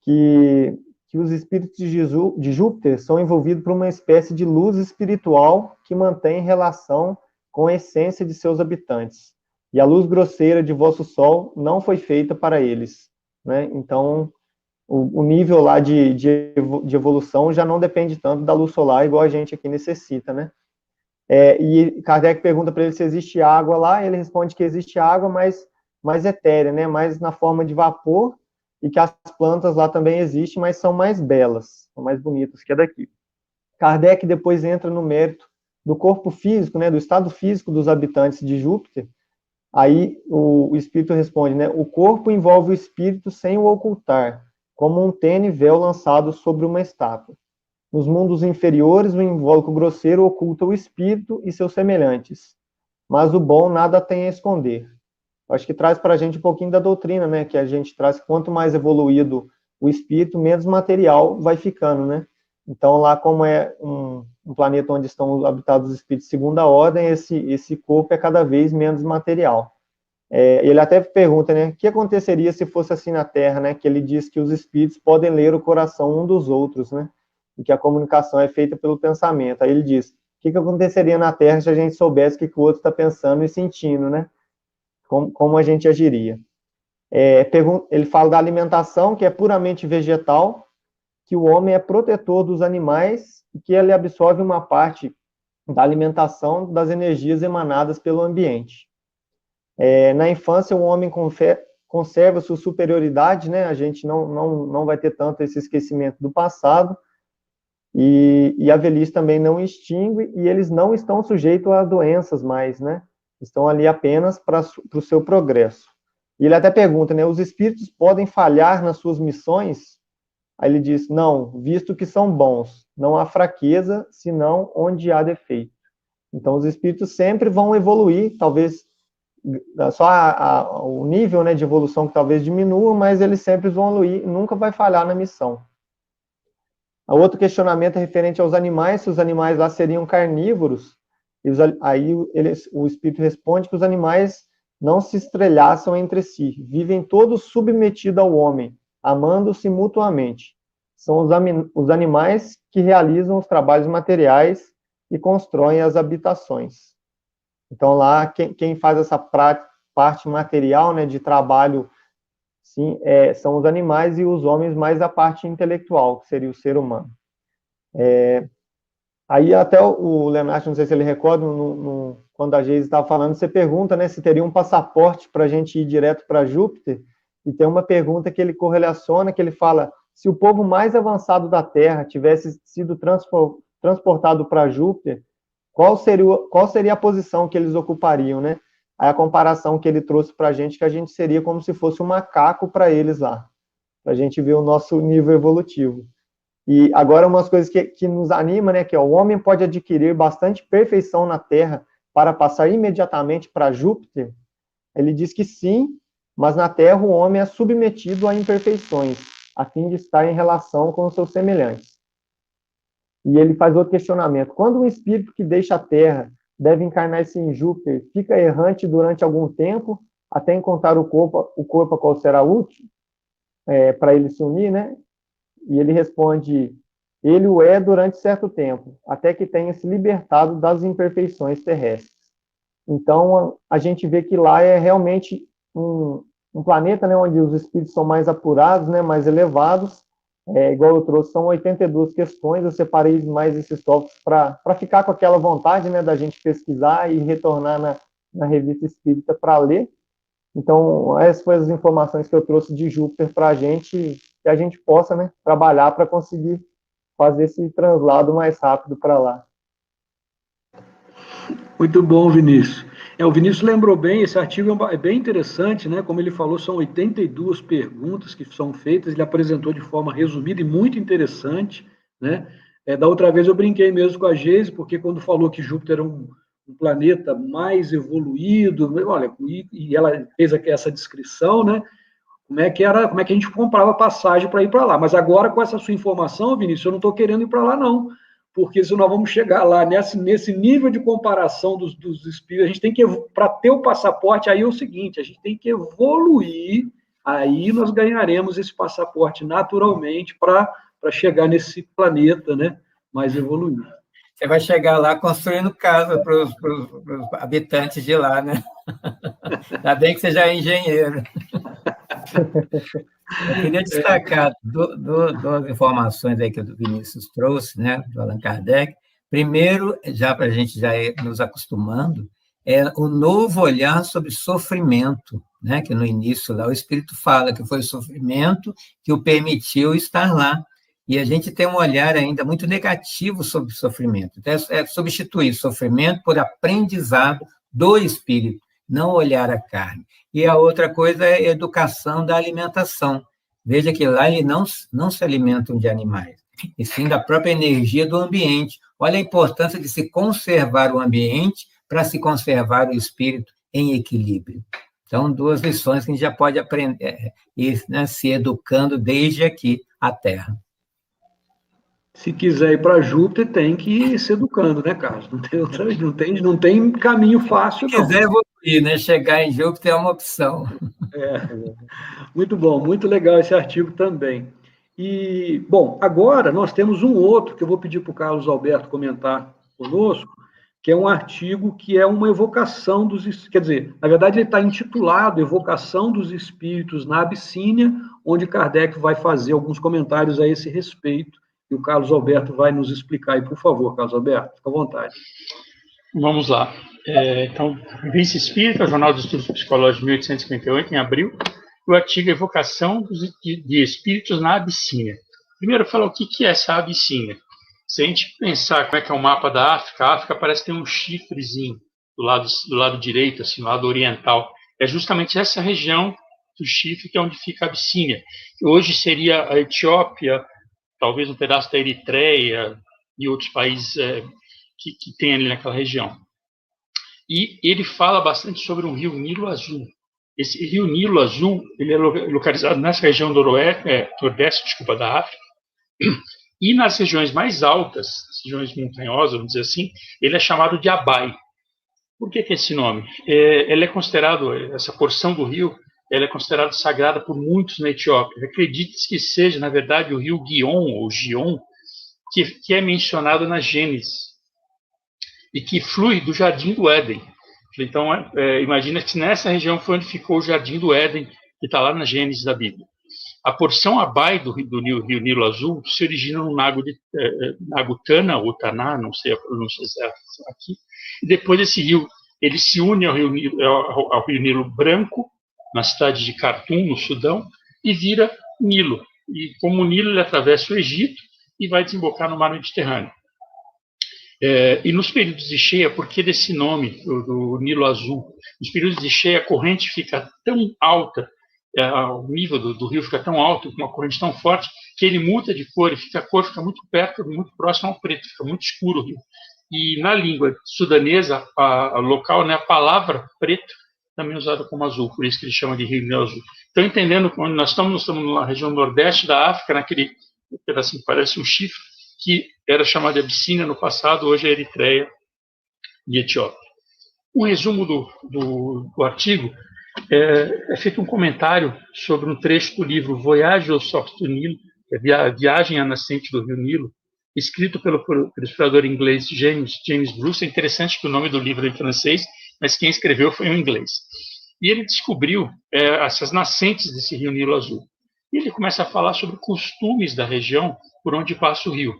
que que os espíritos de Júpiter são envolvidos por uma espécie de luz espiritual que mantém relação com a essência de seus habitantes. E a luz grosseira de vosso Sol não foi feita para eles, né? Então, o nível lá de evolução já não depende tanto da luz solar, igual a gente aqui necessita, né? E Kardec pergunta para ele se existe água lá, ele responde que existe água, mas mais etérea, né? Mais na forma de vapor, e que as plantas lá também existem, mas são mais belas, são mais bonitas que a daqui. Kardec depois entra no mérito do corpo físico, né? Do estado físico dos habitantes de Júpiter. Aí o espírito responde, né? O corpo envolve o espírito sem o ocultar, como um tênue véu lançado sobre uma estátua. Nos mundos inferiores, o invólucro grosseiro oculta o espírito e seus semelhantes, mas o bom nada tem a esconder. Acho que traz para a gente um pouquinho da doutrina, né? Que a gente traz que quanto mais evoluído o espírito, menos material vai ficando, né? Então, lá como é um planeta onde estão habitados os espíritos de segunda ordem, esse corpo é cada vez menos material. Ele até pergunta, né? O que aconteceria se fosse assim na Terra, né? Que ele diz que os espíritos podem ler o coração um dos outros, né? E que a comunicação é feita pelo pensamento. Aí ele diz, o que aconteceria na Terra se a gente soubesse o que o outro está pensando e sentindo, né? Como a gente agiria. Ele fala da alimentação, que é puramente vegetal, que o homem é protetor dos animais e que ele absorve uma parte da alimentação das energias emanadas pelo ambiente. Na infância, o homem conserva sua superioridade, né? A gente não vai ter tanto esse esquecimento do passado, e a velhice também não extingue, e eles não estão sujeitos a doenças mais, né? Estão ali apenas para o seu progresso. E ele até pergunta, né? Os espíritos podem falhar nas suas missões? Aí ele diz, não, visto que são bons, não há fraqueza, senão onde há defeito. Então, os espíritos sempre vão evoluir, talvez só o nível, né, de evolução que talvez diminua, mas eles sempre vão evoluir, nunca vai falhar na missão. Outro questionamento é referente aos animais, se os animais lá seriam carnívoros. Aí o espírito responde que os animais não se estrelhaçam entre si, vivem todos submetidos ao homem, amando-se mutuamente. São os animais que realizam os trabalhos materiais e constroem as habitações. Então lá, quem faz essa parte material, né, de trabalho, sim, são os animais, e os homens mais a parte intelectual, que seria o ser humano. Aí até o Leonardo, não sei se ele recorda, quando a Geise estava falando, você pergunta, né, se teria um passaporte para a gente ir direto para Júpiter, e tem uma pergunta que ele correlaciona, que ele fala, se o povo mais avançado da Terra tivesse sido transportado para Júpiter, qual seria a posição que eles ocupariam, né? Aí a comparação que ele trouxe para a gente, que a gente seria como se fosse um macaco para eles lá, para a gente ver o nosso nível evolutivo. E agora umas coisas que nos anima, né, que o homem pode adquirir bastante perfeição na Terra para passar imediatamente para Júpiter. Ele diz que sim, mas na Terra o homem é submetido a imperfeições, a fim de estar em relação com os seus semelhantes. E ele faz outro questionamento. Quando um espírito que deixa a Terra deve encarnar-se em Júpiter, fica errante durante algum tempo, até encontrar o corpo a qual será útil, para ele se unir, né? E ele responde, ele o é durante certo tempo, até que tenha se libertado das imperfeições terrestres. Então, a gente vê que lá é realmente um planeta, né, onde os espíritos são mais apurados, né, mais elevados. Igual eu trouxe, são 82 questões, eu separei mais esses tópicos para ficar com aquela vontade, né, da gente pesquisar e retornar na Revista Espírita para ler. Então, essas foram as informações que eu trouxe de Júpiter para a gente, que a gente possa, né, trabalhar para conseguir fazer esse translado mais rápido para lá. Muito bom, Vinícius. O Vinícius lembrou bem, esse artigo é bem interessante, né? Como ele falou, são 82 perguntas que são feitas, ele apresentou de forma resumida e muito interessante, né? Da outra vez eu brinquei mesmo com a Geise, porque quando falou que Júpiter era um planeta mais evoluído, olha, e ela fez essa descrição, né? Como é que a gente comprava passagem para ir para lá. Mas agora, com essa sua informação, Vinícius, eu não estou querendo ir para lá, não. Porque se nós vamos chegar lá nesse nível de comparação dos espíritos, a gente tem que, para ter o passaporte, aí é o seguinte, a gente tem que evoluir, aí nós ganharemos esse passaporte naturalmente para para chegar nesse planeta, né, mais evoluído. Você vai chegar lá construindo casa para os habitantes de lá, né? Ainda bem que você já é engenheiro. Eu queria destacar duas informações aí que o Vinícius trouxe, né, do Allan Kardec. Primeiro, já para a gente já ir nos acostumando, é o novo olhar sobre sofrimento, né, que no início lá o Espírito fala que foi o sofrimento que o permitiu estar lá. E a gente tem um olhar ainda muito negativo sobre o sofrimento. Então, é substituir sofrimento por aprendizado do espírito, não olhar a carne. E a outra coisa é a educação da alimentação. Veja que lá eles não se alimentam de animais, e sim da própria energia do ambiente. Olha a importância de se conservar o ambiente para se conservar o espírito em equilíbrio. Então, duas lições que a gente já pode aprender, né, se educando desde aqui, a Terra. Se quiser ir para Júpiter, tem que ir se educando, né, Carlos? Não tem caminho fácil, não. Se quiser evoluir, né? Chegar em Júpiter é uma opção. Muito bom, muito legal esse artigo também. E, bom, agora nós temos um outro que eu vou pedir para o Carlos Alberto comentar conosco, que é um artigo que é uma evocação quer dizer, na verdade ele está intitulado Evocação dos Espíritos na Abissínia, onde Kardec vai fazer alguns comentários a esse respeito, e o Carlos Alberto vai nos explicar aí, por favor, Carlos Alberto, fica à vontade. Vamos lá. Então, Revista Espírita, Jornal dos Estudos Psicológicos de 1858, em abril, o artigo Evocação de Espíritos na Abissínia. Primeiro, falar o que é essa Abissínia. Se a gente pensar como é que é o mapa da África, a África parece ter um chifrezinho do lado direito, assim, do lado oriental. É justamente essa região do chifre que é onde fica a Abissínia. Hoje seria a Etiópia, talvez um pedaço da Eritreia e outros países que tem ali naquela região. E ele fala bastante sobre um rio Nilo Azul. Esse rio Nilo Azul, ele é localizado nessa região do nordeste, da África, e nas regiões mais altas, regiões montanhosas, vamos dizer assim, ele é chamado de Abai. Por que esse nome? Ele é considerado, essa porção do rio, ela é considerada sagrada por muitos na Etiópia. Acredita-se que seja, na verdade, o rio Guion, ou Gion, que é mencionado na Gênesis, e que flui do Jardim do Éden. Então, imagina que nessa região foi onde ficou o Jardim do Éden, que está lá na Gênesis da Bíblia. A porção Abai do rio Nilo Azul se origina no Lago Tana, ou Taná, não sei a pronúncia exata aqui, e depois esse rio ele se une ao rio Nilo Branco, na cidade de Khartoum, no Sudão, e vira Nilo. E como o Nilo, ele atravessa o Egito e vai desembocar no mar Mediterrâneo. E nos períodos de cheia, por que desse nome, do Nilo Azul? Nos períodos de cheia, a corrente fica tão alta, o nível do rio fica tão alto, com uma corrente tão forte, que ele muda de cor, e a cor fica muito perto, muito próximo ao preto, fica muito escuro o rio. E na língua sudanesa, a local, né, a palavra preto também é usada como azul, por isso que ele chama de rio Nilo Azul. Então, entendendo onde nós estamos na região nordeste da África, naquele pedacinho que parece um chifre, que era chamada de Abissínia no passado, hoje é Eritreia e Etiópia. Um resumo do artigo é feito um comentário sobre um trecho do livro Voyage au Source du Nilo, que é a viagem à nascente do rio Nilo, escrito pelo explorador inglês James Bruce. É interessante que o nome do livro é em francês, mas quem escreveu foi um inglês. E ele descobriu essas nascentes desse rio Nilo Azul. E ele começa a falar sobre costumes da região por onde passa o rio,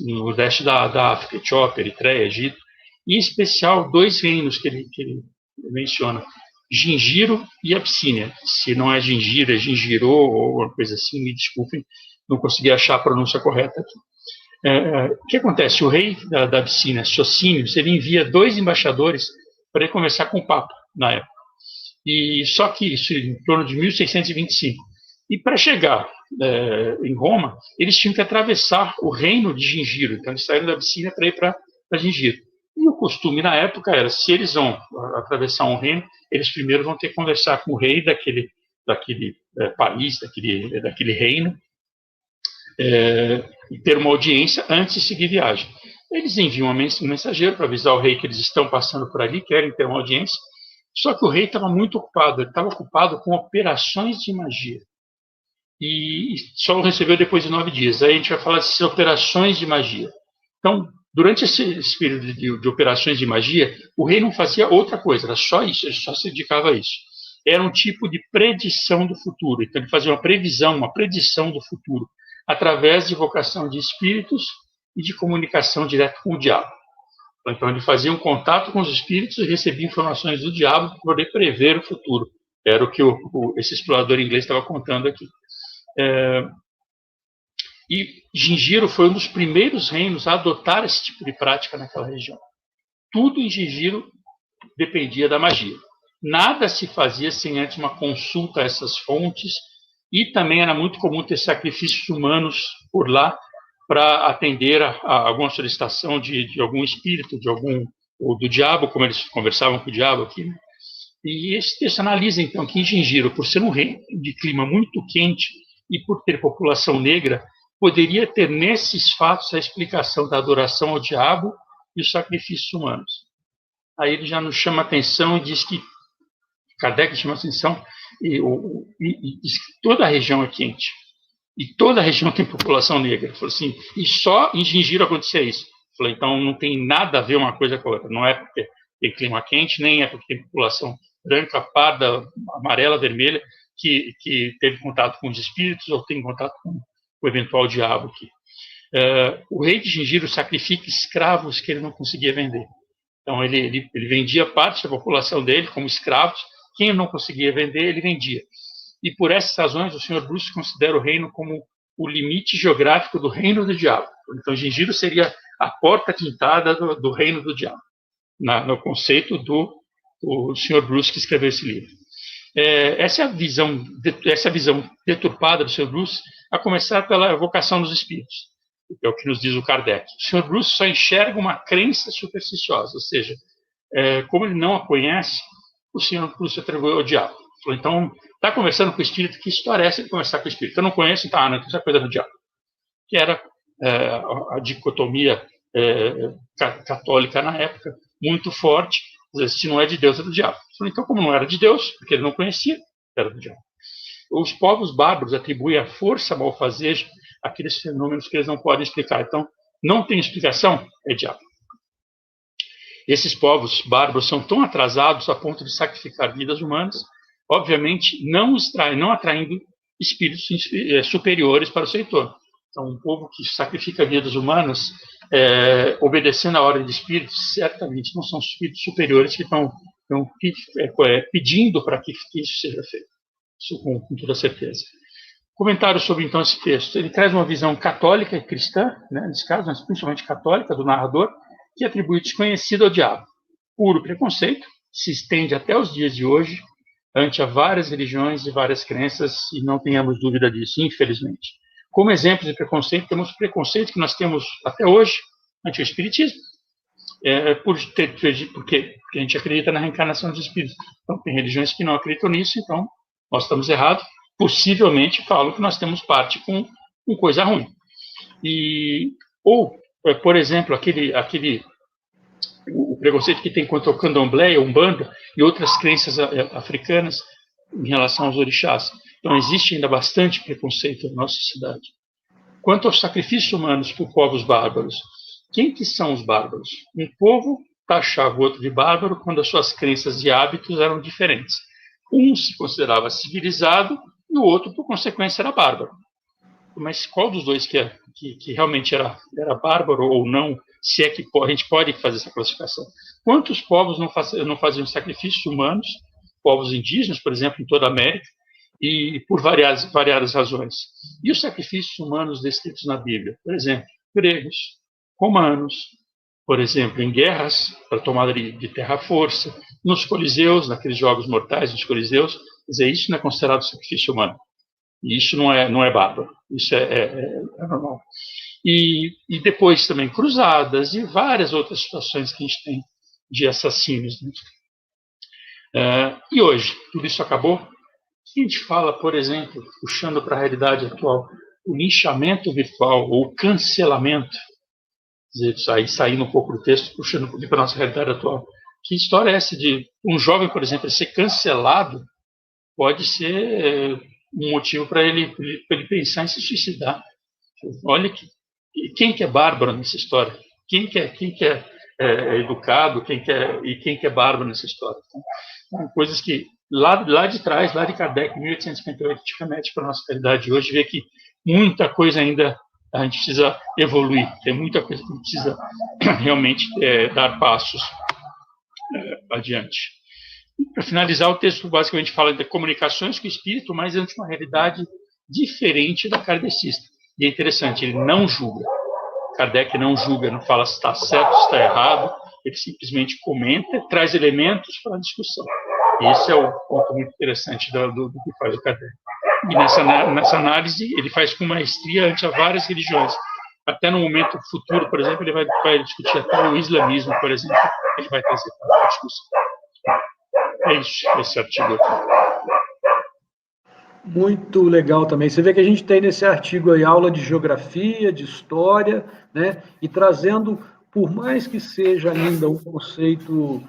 no nordeste da África, Etiópia, Eritreia, Egito, e em especial dois reinos que ele menciona, Gingiro e Abissínia. Se não é Gingiro, é Gingirô, ou uma coisa assim, me desculpem, não consegui achar a pronúncia correta aqui. O que acontece? O rei da Abissínia, Socinius, ele envia 2 embaixadores para ele conversar com o Papa, na época. E só que isso em torno de 1625. E para chegar em Roma, eles tinham que atravessar o reino de Gingiro. Então, eles saíram da Abissínia para ir para Gingiro. E o costume na época era, se eles vão atravessar um reino, eles primeiro vão ter que conversar com o rei daquele país, daquele reino, e ter uma audiência antes de seguir viagem. Eles enviam um mensageiro para avisar o rei que eles estão passando por ali, querem ter uma audiência, só que o rei estava muito ocupado, ele estava ocupado com operações de magia. e só o recebeu depois de 9 dias. Aí a gente vai falar dessas operações de magia. Então, durante esse período de operações de magia, o rei não fazia outra coisa, era só isso, ele só se dedicava a isso. Era um tipo de predição do futuro. Então, ele fazia uma previsão, uma predição do futuro, através de invocação de espíritos e de comunicação direta com o diabo. Então, ele fazia um contato com os espíritos e recebia informações do diabo para poder prever o futuro. Era o que esse explorador inglês estava contando aqui. E Gingiro foi um dos primeiros reinos a adotar esse tipo de prática naquela região. Tudo em Gingiro dependia da magia. Nada se fazia sem antes uma consulta a essas fontes, e também era muito comum ter sacrifícios humanos por lá para atender a alguma solicitação de algum espírito, ou do diabo, como eles conversavam com o diabo aqui, né? E esse texto analisa, então, que em Gingiro, por ser um reino de clima muito quente e por ter população negra, poderia ter nesses fatos a explicação da adoração ao diabo e os sacrifícios humanos. Aí ele já nos chama a atenção e diz que, Kardec chama a atenção, e diz que toda a região é quente. E toda a região tem população negra. Falou assim, e só em Gingiro acontecia isso. Falei, então não tem nada a ver uma coisa com a outra. Não é porque tem clima quente, nem é porque tem população branca, parda, amarela, vermelha, que teve contato com os espíritos ou tem contato com o eventual diabo aqui. O rei de Gingiro sacrifica escravos que ele não conseguia vender. Então ele vendia parte da população dele como escravos. Quem não conseguia vender, ele vendia. E por essas razões, o Sr. Bruce considera o reino como o limite geográfico do reino do diabo. Então, Gingiro seria a porta pintada do reino do diabo, no conceito do Sr. Bruce, que escreveu esse livro. Essa é a visão deturpada do Sr. Bruce, a começar pela evocação dos espíritos, que é o que nos diz o Kardec. O Sr. Bruce só enxerga uma crença supersticiosa, ou seja, como ele não a conhece, o Sr. Bruce atribuiu ao diabo. Então, está conversando com o espírito, que história é essa de conversar com o espírito? Eu não conheço, então, não, isso é coisa do diabo. Que era a dicotomia católica na época, muito forte. Se não é de Deus, é do diabo. Então, como não era de Deus, porque ele não conhecia, era do diabo. Os povos bárbaros atribuem a força malfazeja àqueles fenômenos que eles não podem explicar. Então, não tem explicação, é diabo. Esses povos bárbaros são tão atrasados a ponto de sacrificar vidas humanas, obviamente não atraindo espíritos superiores para o seu entorno. Então, um povo que sacrifica vidas humanas, obedecendo a ordem de espíritos, certamente não são espíritos superiores que estão pedindo para que isso seja feito. Isso com toda certeza. Comentário sobre, então, esse texto. Ele traz uma visão católica e cristã, né, nesse caso, mas principalmente católica, do narrador, que atribui desconhecido ao diabo. Puro preconceito, se estende até os dias de hoje, ante a várias religiões e várias crenças, e não tenhamos dúvida disso, infelizmente. Como exemplo de preconceito, temos o preconceito que nós temos até hoje ante o espiritismo, porque a gente acredita na reencarnação dos espíritos. Então, tem religiões que não acreditam nisso, então nós estamos errados. Possivelmente falam que nós temos parte com coisa ruim. Por exemplo, o preconceito que tem contra o candomblé, a umbanda e outras crenças africanas em relação aos orixás. Então, existe ainda bastante preconceito na nossa sociedade. Quanto aos sacrifícios humanos por povos bárbaros, quem que são os bárbaros? Um povo taxava o outro de bárbaro quando as suas crenças e hábitos eram diferentes. Um se considerava civilizado e o outro, por consequência, era bárbaro. Mas qual dos dois que realmente era bárbaro ou não, se é que a gente pode fazer essa classificação? Quantos povos não faziam sacrifícios humanos, povos indígenas, por exemplo, em toda a América, e por variadas razões? E os sacrifícios humanos descritos na Bíblia? Por exemplo, gregos, romanos, por exemplo, em guerras para tomada de terra à força, nos coliseus, naqueles jogos mortais nos coliseus, quer dizer, isso não é considerado sacrifício humano. E isso não é bárbaro, isso é normal. E depois também cruzadas e várias outras situações que a gente tem de assassinos. Né? E hoje, tudo isso acabou? A gente fala, por exemplo, puxando para a realidade atual, o linchamento virtual ou o cancelamento, aí saindo um pouco do texto, puxando um pouquinho para a nossa realidade atual. Que história é essa de um jovem, por exemplo, ser cancelado? Pode ser um motivo para ele pensar em se suicidar. Olha quem que é bárbaro nessa história? Quem que é educado? Quem que é bárbaro nessa história? Então, coisas que lá de trás, lá de Kardec, 1858, te remete para a nossa realidade hoje, vê que muita coisa ainda a gente precisa evoluir, tem muita coisa que a gente precisa realmente dar passos adiante. Para finalizar, o texto basicamente fala de comunicações com o espírito, mas ante uma realidade diferente da kardecista. E é interessante, ele não julga. Kardec não julga, não fala se está certo, se está errado, ele simplesmente comenta, traz elementos para a discussão. E esse é o ponto muito interessante do que faz o Kardec. E nessa análise, ele faz com maestria ante várias religiões. Até no momento futuro, por exemplo, ele vai discutir até o islamismo, por exemplo, ele vai trazer para a discussão. É isso, esse artigo aqui. Muito legal também. Você vê que a gente tem nesse artigo aí aula de geografia, de história, né? E trazendo, por mais que seja ainda um conceito,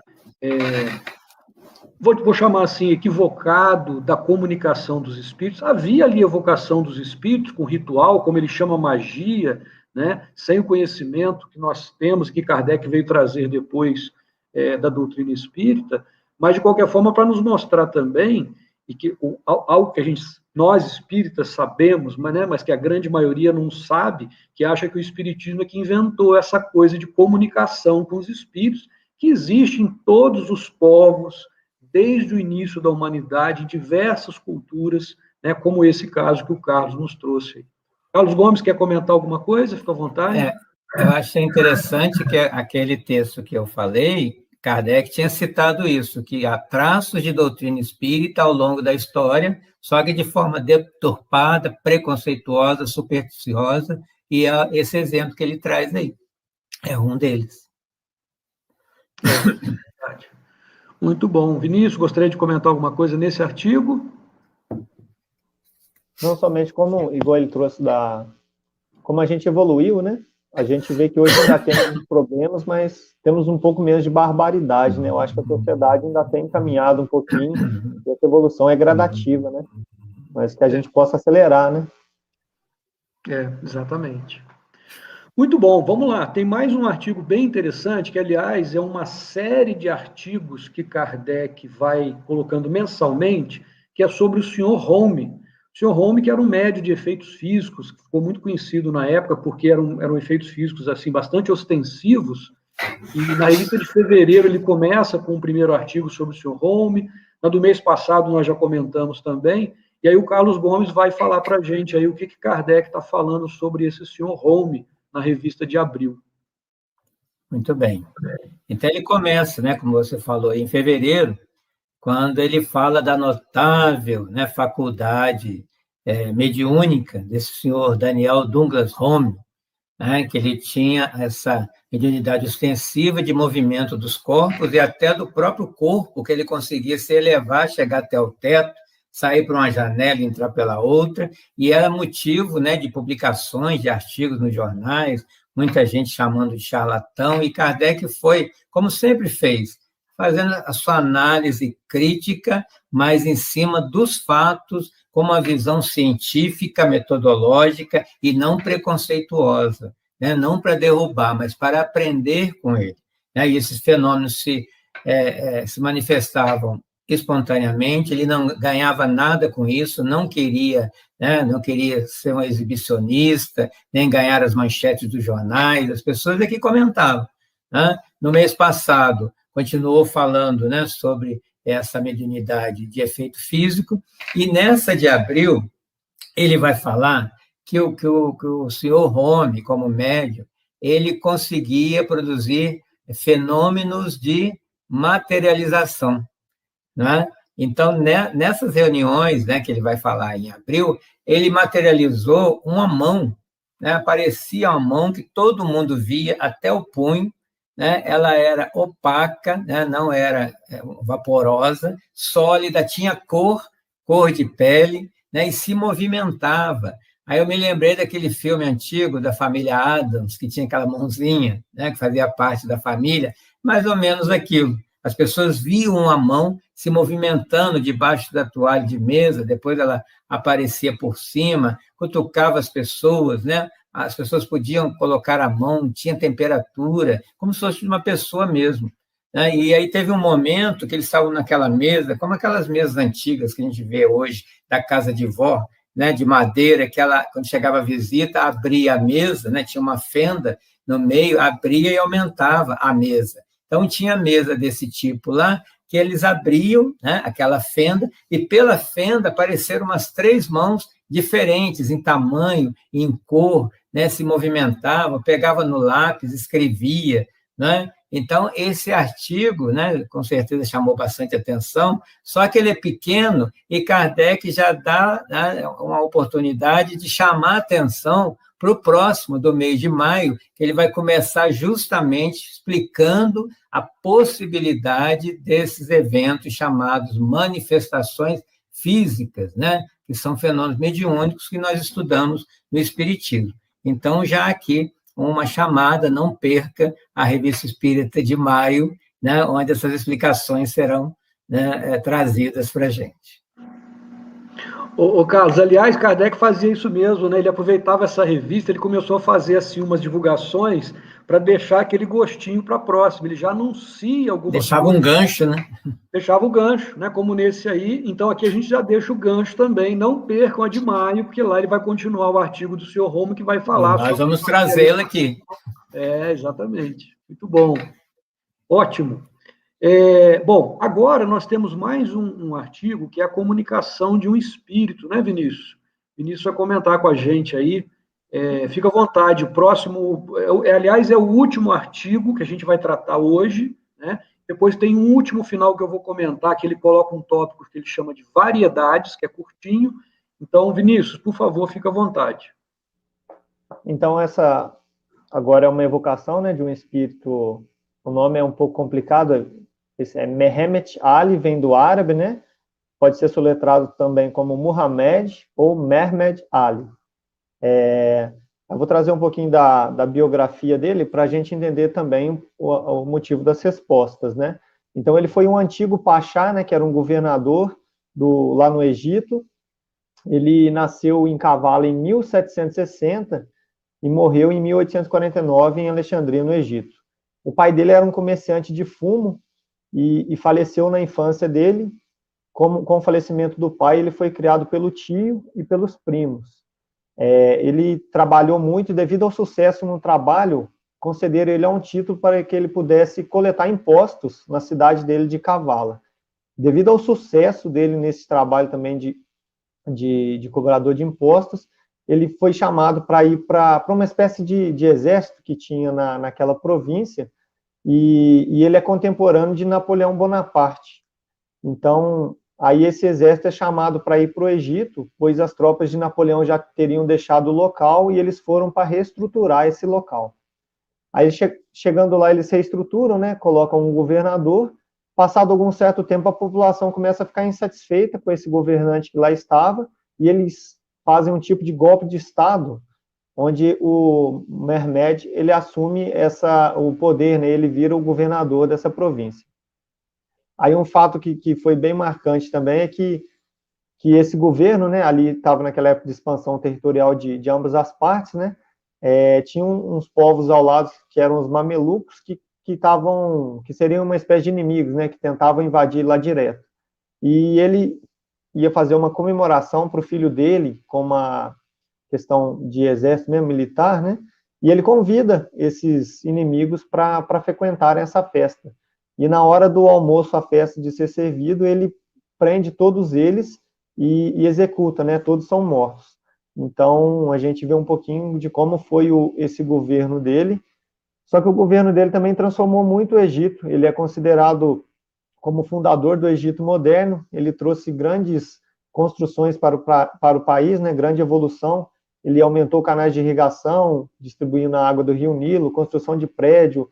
vou chamar assim, equivocado da comunicação dos espíritos, havia ali evocação dos espíritos com ritual, como ele chama magia, né? Sem o conhecimento que nós temos, que Kardec veio trazer depois da doutrina espírita, mas, de qualquer forma, para nos mostrar também, e que algo que nós espíritas sabemos, mas que a grande maioria não sabe, que acha que o espiritismo é que inventou essa coisa de comunicação com os espíritos, que existe em todos os povos, desde o início da humanidade, em diversas culturas, né, como esse caso que o Carlos nos trouxe. Carlos Gomes, quer comentar alguma coisa? Fica à vontade. Eu achei interessante que aquele texto que eu falei, Kardec tinha citado isso, que há traços de doutrina espírita ao longo da história, só que de forma deturpada, preconceituosa, supersticiosa, e é esse exemplo que ele traz aí. É um deles. Muito bom. Vinícius, gostaria de comentar alguma coisa nesse artigo? Não somente igual ele trouxe como a gente evoluiu, né? A gente vê que hoje ainda temos problemas, mas temos um pouco menos de barbaridade, né? Eu acho que a sociedade ainda tem caminhado um pouquinho, e essa evolução é gradativa, né? Mas que a gente possa acelerar, né? Exatamente. Muito bom, vamos lá. Tem mais um artigo bem interessante, que, aliás, é uma série de artigos que Kardec vai colocando mensalmente, que é sobre o Sr. Home. O Sr. Home, que era um médium de efeitos físicos, que ficou muito conhecido na época, porque eram efeitos físicos assim, bastante ostensivos, e na revista de fevereiro ele começa com o primeiro artigo sobre o Sr. Home, na do mês passado nós já comentamos também, e aí o Carlos Gomes vai falar para a gente aí o que Kardec está falando sobre esse Sr. Home na revista de abril. Muito bem. Então ele começa, né, como você falou, em fevereiro, quando ele fala da notável, né, faculdade mediúnica desse senhor Daniel Douglas Home, né, que ele tinha essa mediunidade ostensiva de movimento dos corpos e até do próprio corpo, que ele conseguia se elevar, chegar até o teto, sair por uma janela e entrar pela outra, e era motivo, né, de publicações, de artigos nos jornais, muita gente chamando de charlatão, e Kardec foi, como sempre fez, fazendo a sua análise crítica, mas em cima dos fatos, com uma visão científica, metodológica e não preconceituosa, né? Não para derrubar, mas para aprender com ele, né? E esses fenômenos se manifestavam espontaneamente, ele não ganhava nada com isso, não queria, né? Não queria ser um exibicionista, nem ganhar as manchetes dos jornais, as pessoas aqui comentavam, né? No mês passado, continuou falando, né, sobre essa mediunidade de efeito físico, e nessa de abril, ele vai falar que o senhor Home, como médium, ele conseguia produzir fenômenos de materialização, né? Então, nessas reuniões, né, que ele vai falar em abril, ele materializou uma mão, né, aparecia uma mão que todo mundo via até o punho, né? Ela era opaca, né? Não era vaporosa, sólida, tinha cor de pele, né? E se movimentava. Aí eu me lembrei daquele filme antigo da família Addams, que tinha aquela mãozinha, né? Que fazia parte da família, mais ou menos aquilo. As pessoas viam a mão se movimentando debaixo da toalha de mesa, depois ela aparecia por cima, cutucava as pessoas, né? As pessoas podiam colocar a mão, tinha temperatura, como se fosse uma pessoa mesmo, né? E aí teve um momento que eles estavam naquela mesa, como aquelas mesas antigas que a gente vê hoje, da casa de vó, né, de madeira, que ela, quando chegava a visita, abria a mesa, né, tinha uma fenda no meio, abria e aumentava a mesa. Então, tinha mesa desse tipo lá, que eles abriam, né, aquela fenda, e pela fenda apareceram umas 3 mãos diferentes em tamanho, em cor, né, se movimentavam, pegava no lápis, escrevia, né? Então, esse artigo, né, com certeza chamou bastante atenção, só que ele é pequeno e Kardec já dá, né, uma oportunidade de chamar atenção para o próximo, do mês de maio, que ele vai começar justamente explicando a possibilidade desses eventos chamados manifestações físicas, né, que são fenômenos mediúnicos que nós estudamos no Espiritismo. Então, já aqui, uma chamada, não perca a Revista Espírita de maio, né, onde essas explicações serão, né, trazidas para a gente. Ô, Carlos, aliás, Kardec fazia isso mesmo, né? Ele aproveitava essa revista, ele começou a fazer assim umas divulgações para deixar aquele gostinho para a próxima. Ele já anuncia algumas Deixava coisas. Um gancho, né? Deixava o gancho, né? Como nesse aí. Então aqui a gente já deixa o gancho também. Não percam a de maio, porque lá ele vai continuar o artigo do Sr. Romo que vai falar. Nós vamos trazê-la aqui. Exatamente. Muito bom. Ótimo. Bom, agora nós temos mais um artigo que é a comunicação de um espírito, né, Vinícius? Vinícius vai comentar com a gente aí. Fica à vontade. O próximo, aliás, é o último artigo que a gente vai tratar hoje, né? Depois tem um último final que eu vou comentar, que ele coloca um tópico que ele chama de variedades, que é curtinho. Então, Vinícius, por favor, fica à vontade. Então, essa agora é uma evocação, né, de um espírito, o nome é um pouco complicado, esse é Mehmet Ali, vem do árabe, né? Pode ser soletrado também como Muhammad ou Mehmed Ali. Eu vou trazer um pouquinho da biografia dele para a gente entender também o motivo das respostas, né? Então, ele foi um antigo pachá, né, que era um governador lá no Egito. Ele nasceu em Kavala em 1760 e morreu em 1849 em Alexandria, no Egito. O pai dele era um comerciante de fumo e faleceu na infância dele. Com o falecimento do pai, ele foi criado pelo tio e pelos primos. Ele trabalhou muito e, devido ao sucesso no trabalho, concederam ele um título para que ele pudesse coletar impostos na cidade dele de Kavala. Devido ao sucesso dele nesse trabalho também de cobrador de impostos, ele foi chamado para ir para uma espécie de exército que tinha naquela província, e ele é contemporâneo de Napoleão Bonaparte. Então, aí esse exército é chamado para ir para o Egito, pois as tropas de Napoleão já teriam deixado o local e eles foram para reestruturar esse local. Aí, chegando lá, eles reestruturam, né, colocam um governador. Passado algum certo tempo, a população começa a ficar insatisfeita com esse governante que lá estava, e eles fazem um tipo de golpe de Estado, onde o Mehmed, ele assume o poder, né, ele vira o governador dessa província. Aí um fato que foi bem marcante também é que esse governo, né, ali estava naquela época de expansão territorial de ambas as partes, né, tinha uns povos ao lado que eram os mamelucos, que seriam uma espécie de inimigos, né, que tentavam invadir lá direto. E ele ia fazer uma comemoração para o filho dele, com uma questão de exército mesmo, militar, né, e ele convida esses inimigos para frequentarem essa festa. E na hora do almoço, a festa de ser servido, ele prende todos eles e executa, né, todos são mortos. Então, a gente vê um pouquinho de como foi esse governo dele. Só que o governo dele também transformou muito o Egito. Ele é considerado como fundador do Egito moderno. Ele trouxe grandes construções para o país, né? Grande evolução. Ele aumentou canais de irrigação, distribuindo a água do Rio Nilo, construção de prédio,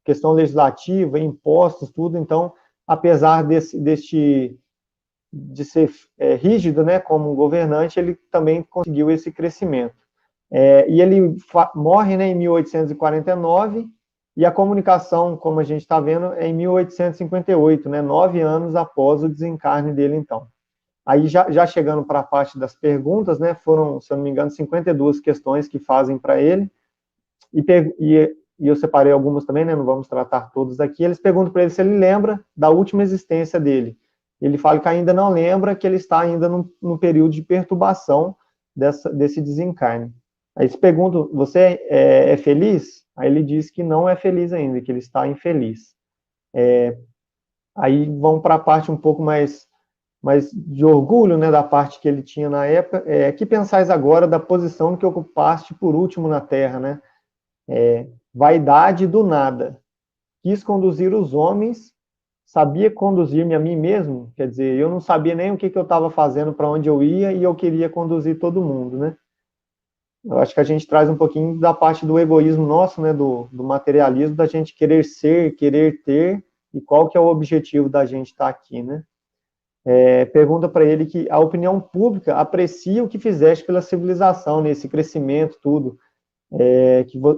questão legislativa, impostos, tudo. Então, apesar de ser rígido, né, como governante, ele também conseguiu esse crescimento. E ele morre, né, em 1849, E a comunicação, como a gente está vendo, é em 1858, né, 9 anos após o desencarne dele, então. Aí, já chegando para a parte das perguntas, né, foram, se eu não me engano, 52 questões que fazem para ele, e eu separei algumas também, né, não vamos tratar todas aqui. Eles perguntam para ele se ele lembra da última existência dele. Ele fala que ainda não lembra, que ele está ainda no período de perturbação desse desencarne. Aí eles perguntam, você é feliz? Aí ele diz que não é feliz ainda, que ele está infeliz. Aí vão para a parte um pouco mais de orgulho, né, da parte que ele tinha na época. Que pensais agora da posição que ocupaste por último na Terra, né? Vaidade do nada. Quis conduzir os homens, sabia conduzir-me a mim mesmo, quer dizer, eu não sabia nem o que eu estava fazendo, para onde eu ia, e eu queria conduzir todo mundo, né? Eu acho que a gente traz um pouquinho da parte do egoísmo nosso, né, do materialismo, da gente querer ser, querer ter, e qual que é o objetivo da gente estar aqui, né? Pergunta para ele que a opinião pública aprecia o que fizeste pela civilização, nesse crescimento, tudo,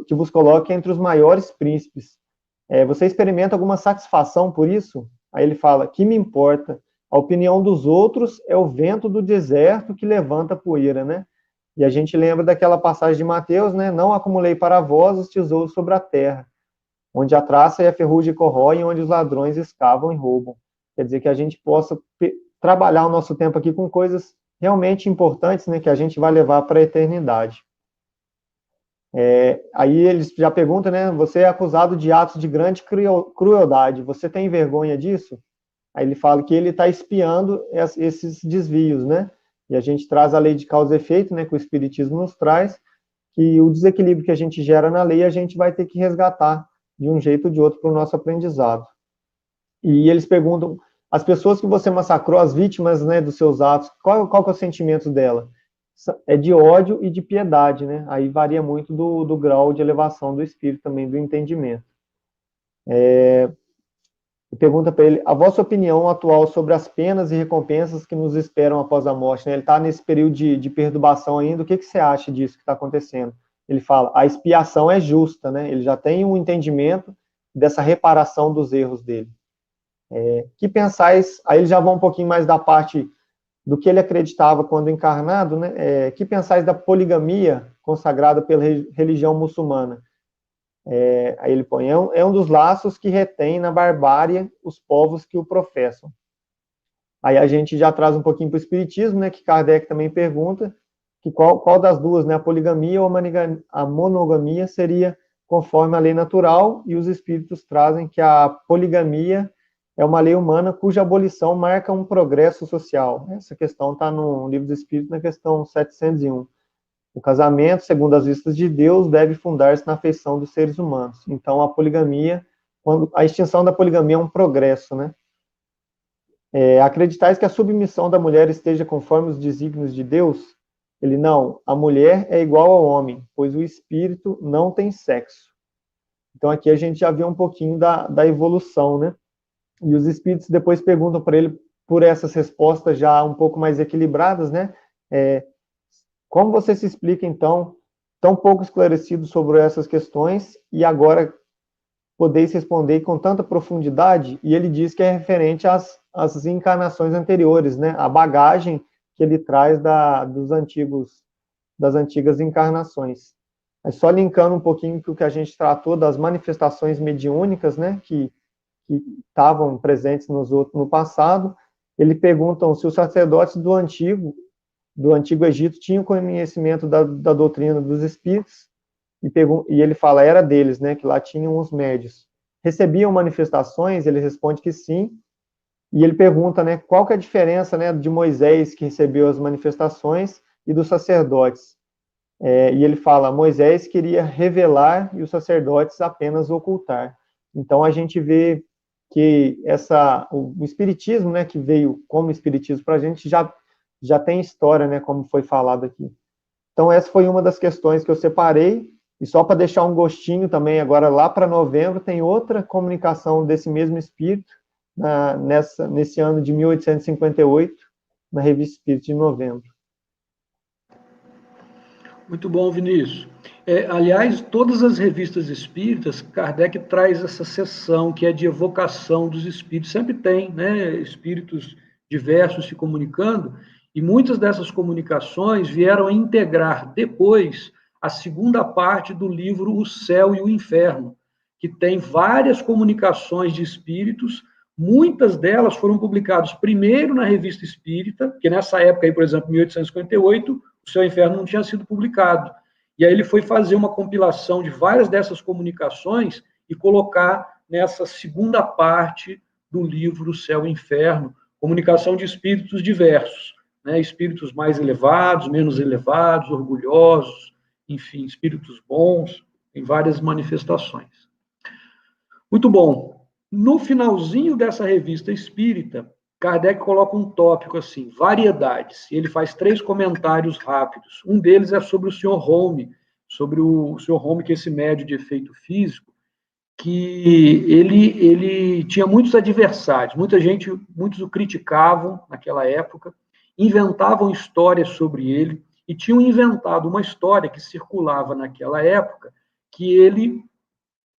que vos coloque entre os maiores príncipes. Você experimenta alguma satisfação por isso? Aí ele fala, que me importa? A opinião dos outros é o vento do deserto que levanta poeira, né? E a gente lembra daquela passagem de Mateus, né? Não acumulei para vós os tesouros sobre a terra, onde a traça e a ferrugem corroem, onde os ladrões escavam e roubam. Quer dizer, que a gente possa trabalhar o nosso tempo aqui com coisas realmente importantes, né? Que a gente vai levar para a eternidade. Aí eles já perguntam, né? Você é acusado de atos de grande crueldade. Você tem vergonha disso? Aí ele fala que ele está espiando esses desvios, né? E a gente traz a lei de causa e efeito, né? Que o Espiritismo nos traz, que o desequilíbrio que a gente gera na lei, a gente vai ter que resgatar de um jeito ou de outro para o nosso aprendizado. E eles perguntam, as pessoas que você massacrou, as vítimas, né, dos seus atos, qual que é o sentimento dela? É de ódio e de piedade, né? Aí varia muito do grau de elevação do espírito também, do entendimento. Pergunta para ele, a vossa opinião atual sobre as penas e recompensas que nos esperam após a morte, né? Ele está nesse período de perturbação ainda, o que você acha disso que está acontecendo? Ele fala, a expiação é justa, né? Ele já tem um entendimento dessa reparação dos erros dele. Que pensais, aí ele já vai um pouquinho mais da parte do que ele acreditava quando encarnado, né? Que pensais da poligamia consagrada pela religião muçulmana? Aí ele põe, é um dos laços que retém na barbárie os povos que o professam. Aí a gente já traz um pouquinho para o espiritismo, né? Que Kardec também pergunta, que qual das duas, né? A poligamia ou a monogamia seria conforme a lei natural, e os espíritos trazem que a poligamia é uma lei humana cuja abolição marca um progresso social. Essa questão está no Livro dos Espíritos, na questão 701. O casamento, segundo as vistas de Deus, deve fundar-se na afeição dos seres humanos. Então, a poligamia, a extinção da poligamia é um progresso, né? Acreditais que a submissão da mulher esteja conforme os desígnios de Deus? Ele, não, a mulher é igual ao homem, pois o espírito não tem sexo. Então, aqui a gente já vê um pouquinho da evolução, né? E os espíritos depois perguntam para ele, por essas respostas já um pouco mais equilibradas, né? Como você se explica, então, tão pouco esclarecido sobre essas questões, e agora podeis responder com tanta profundidade? E ele diz que é referente às encarnações anteriores, né? A bagagem que ele traz das antigas encarnações. Só linkando um pouquinho com o que a gente tratou das manifestações mediúnicas, né? Que estavam presentes no passado, ele perguntam se os sacerdotes do Antigo Egito tinham conhecimento da doutrina dos espíritos, e ele fala, era deles, né, que lá tinham os médios. Recebiam manifestações? Ele responde que sim, e ele pergunta, né, qual que é a diferença, né, de Moisés, que recebeu as manifestações, e dos sacerdotes. E ele fala, Moisés queria revelar e os sacerdotes apenas ocultar. Então a gente vê que o espiritismo, né, que veio como espiritismo para a gente, já tem história, né, como foi falado aqui. Então essa foi uma das questões que eu separei, e só para deixar um gostinho também, agora lá para novembro tem outra comunicação desse mesmo espírito, nesse ano de 1858, na Revista Espírita de novembro. Muito bom, Vinícius. Aliás, todas as revistas espíritas, Kardec traz essa seção que é de evocação dos espíritos. Sempre tem, né, espíritos diversos se comunicando, e muitas dessas comunicações vieram a integrar depois a segunda parte do livro O Céu e o Inferno, que tem várias comunicações de espíritos. Muitas delas foram publicadas primeiro na Revista Espírita, que nessa época, aí, por exemplo, 1858, O Céu e o Inferno não tinha sido publicado. E aí ele foi fazer uma compilação de várias dessas comunicações e colocar nessa segunda parte do livro O Céu e o Inferno, comunicação de espíritos diversos, né? Espíritos mais elevados, menos elevados, orgulhosos, enfim, espíritos bons, em várias manifestações. Muito bom. No finalzinho dessa revista espírita, Kardec coloca um tópico assim, variedades, e ele faz 3 comentários rápidos. Um deles é sobre o Sr. Home, sobre o Sr. Home, que é esse médium de efeito físico, que ele tinha muitos adversários, muitos o criticavam naquela época, inventavam histórias sobre ele, e tinham inventado uma história que circulava naquela época, que ele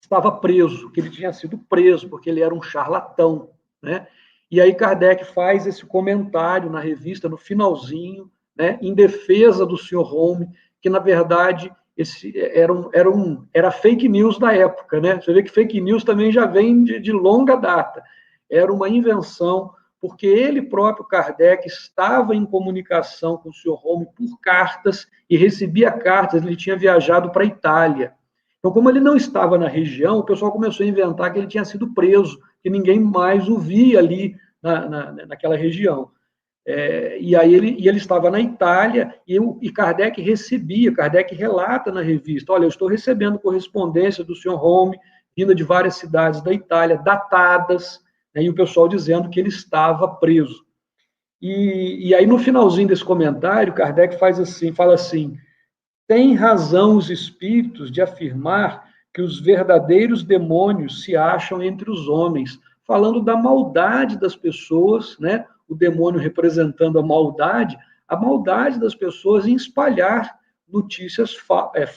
estava preso, que ele tinha sido preso, porque ele era um charlatão, né? E aí Kardec faz esse comentário na revista, no finalzinho, né, em defesa do Sr. Home, que, na verdade, esse era fake news da época, né? Você vê que fake news também já vem de longa data. Era uma invenção, porque ele próprio, Kardec, estava em comunicação com o Sr. Home por cartas e recebia cartas, ele tinha viajado para a Itália. Então, como ele não estava na região, o pessoal começou a inventar que ele tinha sido preso, que ninguém mais o via ali naquela região. E aí ele estava na Itália e Kardec recebia, Kardec relata na revista, olha, eu estou recebendo correspondência do Sr. Home, vinda de várias cidades da Itália, datadas, né, e o pessoal dizendo que ele estava preso. E aí, no finalzinho desse comentário, Kardec fala assim, tem razão os espíritos de afirmar que os verdadeiros demônios se acham entre os homens, falando da maldade das pessoas, né? O demônio representando a maldade das pessoas em espalhar notícias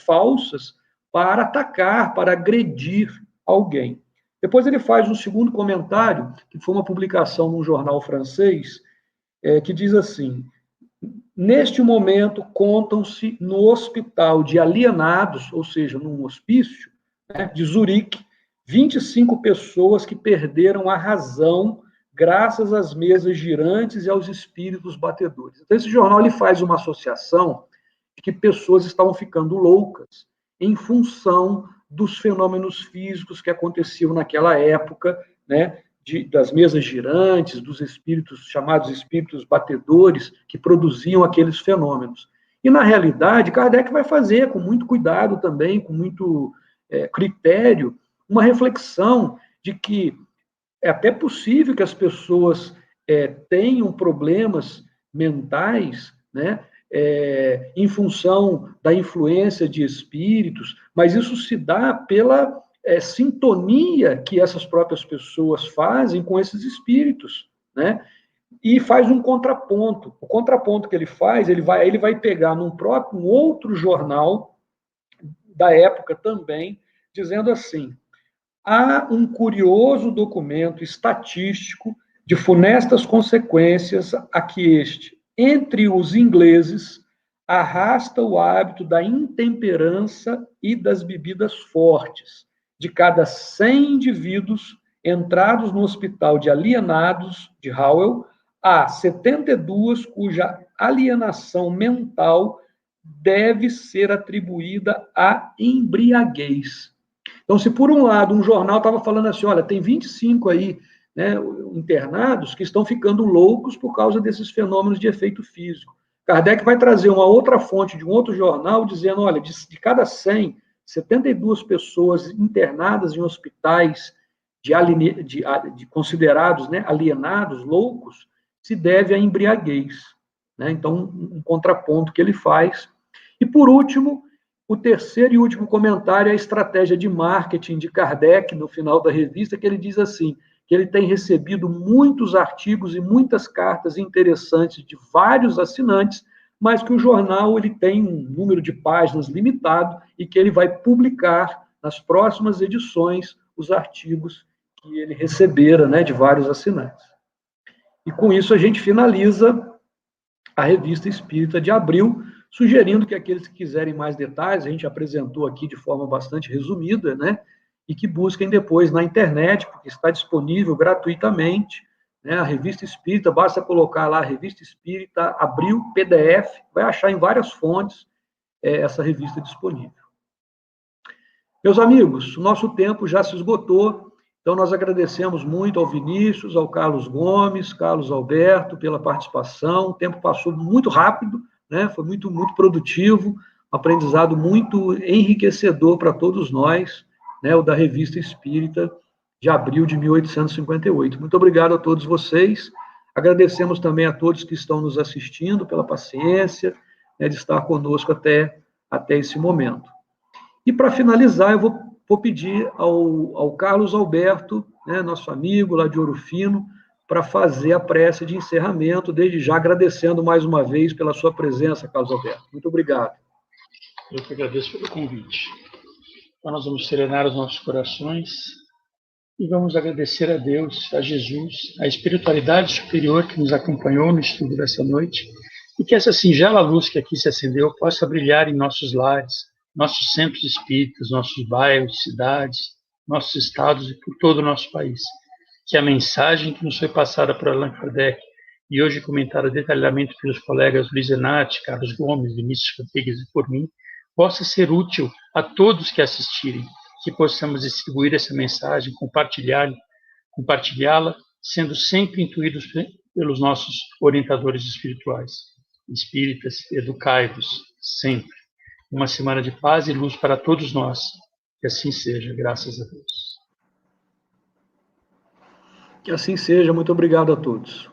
falsas para atacar, para agredir alguém. Depois ele faz um segundo comentário, que foi uma publicação num jornal francês, que diz assim, neste momento, contam-se no hospital de alienados, ou seja, num hospício, né, de Zurique, 25 pessoas que perderam a razão graças às mesas girantes e aos espíritos batedores. Então, esse jornal ele faz uma associação de que pessoas estavam ficando loucas em função dos fenômenos físicos que aconteciam naquela época, né, das mesas girantes, dos espíritos, chamados espíritos batedores, que produziam aqueles fenômenos. E, na realidade, Kardec vai fazer, com muito cuidado também, com muito critério, uma reflexão de que é até possível que as pessoas tenham problemas mentais, né, em função da influência de espíritos, mas isso se dá pela sintonia que essas próprias pessoas fazem com esses espíritos, né? E faz um contraponto. O contraponto que ele faz, ele vai pegar um outro jornal da época também, dizendo assim, há um curioso documento estatístico de funestas consequências a que este, entre os ingleses, arrasta o hábito da intemperança e das bebidas fortes. De cada 100 indivíduos entrados no hospital de alienados de Howell, há 72 cuja alienação mental deve ser atribuída à embriaguez. Então, se por um lado um jornal estava falando assim, olha, tem 25 aí, né, internados que estão ficando loucos por causa desses fenômenos de efeito físico. Kardec vai trazer uma outra fonte de um outro jornal dizendo, olha, de cada 100, 72 pessoas internadas em hospitais considerados, né, alienados, loucos, se deve à embriaguez. Né? Então, um contraponto que ele faz. E, por último, o terceiro e último comentário é a estratégia de marketing de Kardec, no final da revista, que ele diz assim, que ele tem recebido muitos artigos e muitas cartas interessantes de vários assinantes mas que o jornal ele tem um número de páginas limitado e que ele vai publicar nas próximas edições os artigos que ele recebera, né, de vários assinantes. E com isso a gente finaliza a Revista Espírita de abril, sugerindo que aqueles que quiserem mais detalhes, a gente apresentou aqui de forma bastante resumida, né, e que busquem depois na internet, porque está disponível gratuitamente, né, a Revista Espírita, basta colocar lá Revista Espírita Abril PDF, vai achar em várias fontes essa revista disponível. Meus amigos, o nosso tempo já se esgotou, então nós agradecemos muito ao Vinícius, ao Carlos Gomes, Carlos Alberto, pela participação. O tempo passou muito rápido, né? Foi muito produtivo, um aprendizado muito enriquecedor para todos nós, né? O da Revista Espírita de abril de 1858. Muito obrigado a todos vocês. Agradecemos também a todos que estão nos assistindo pela paciência, né, de estar conosco até esse momento. E para finalizar, eu vou pedir ao Carlos Alberto, né, nosso amigo lá de Ouro Fino, para fazer a prece de encerramento, desde já agradecendo mais uma vez pela sua presença, Carlos Alberto. Muito obrigado. Eu que agradeço pelo convite. Então, nós vamos serenar os nossos corações e vamos agradecer a Deus, a Jesus, a espiritualidade superior que nos acompanhou no estudo dessa noite, e que essa singela luz que aqui se acendeu possa brilhar em nossos lares, nossos centros espíritas, nossos bairros, cidades, nossos estados e por todo o nosso país. Que a mensagem que nos foi passada por Allan Kardec e hoje comentada detalhadamente pelos colegas Luiz Enati, Carlos Gomes, Vinícius Rodrigues e por mim, possa ser útil a todos que assistirem, que possamos distribuir essa mensagem, compartilhá-la, sendo sempre intuídos pelos nossos orientadores espirituais. Espíritas, educai-vos sempre. Uma semana de paz e luz para todos nós. Que assim seja, graças a Deus. Que assim seja. Muito obrigado a todos.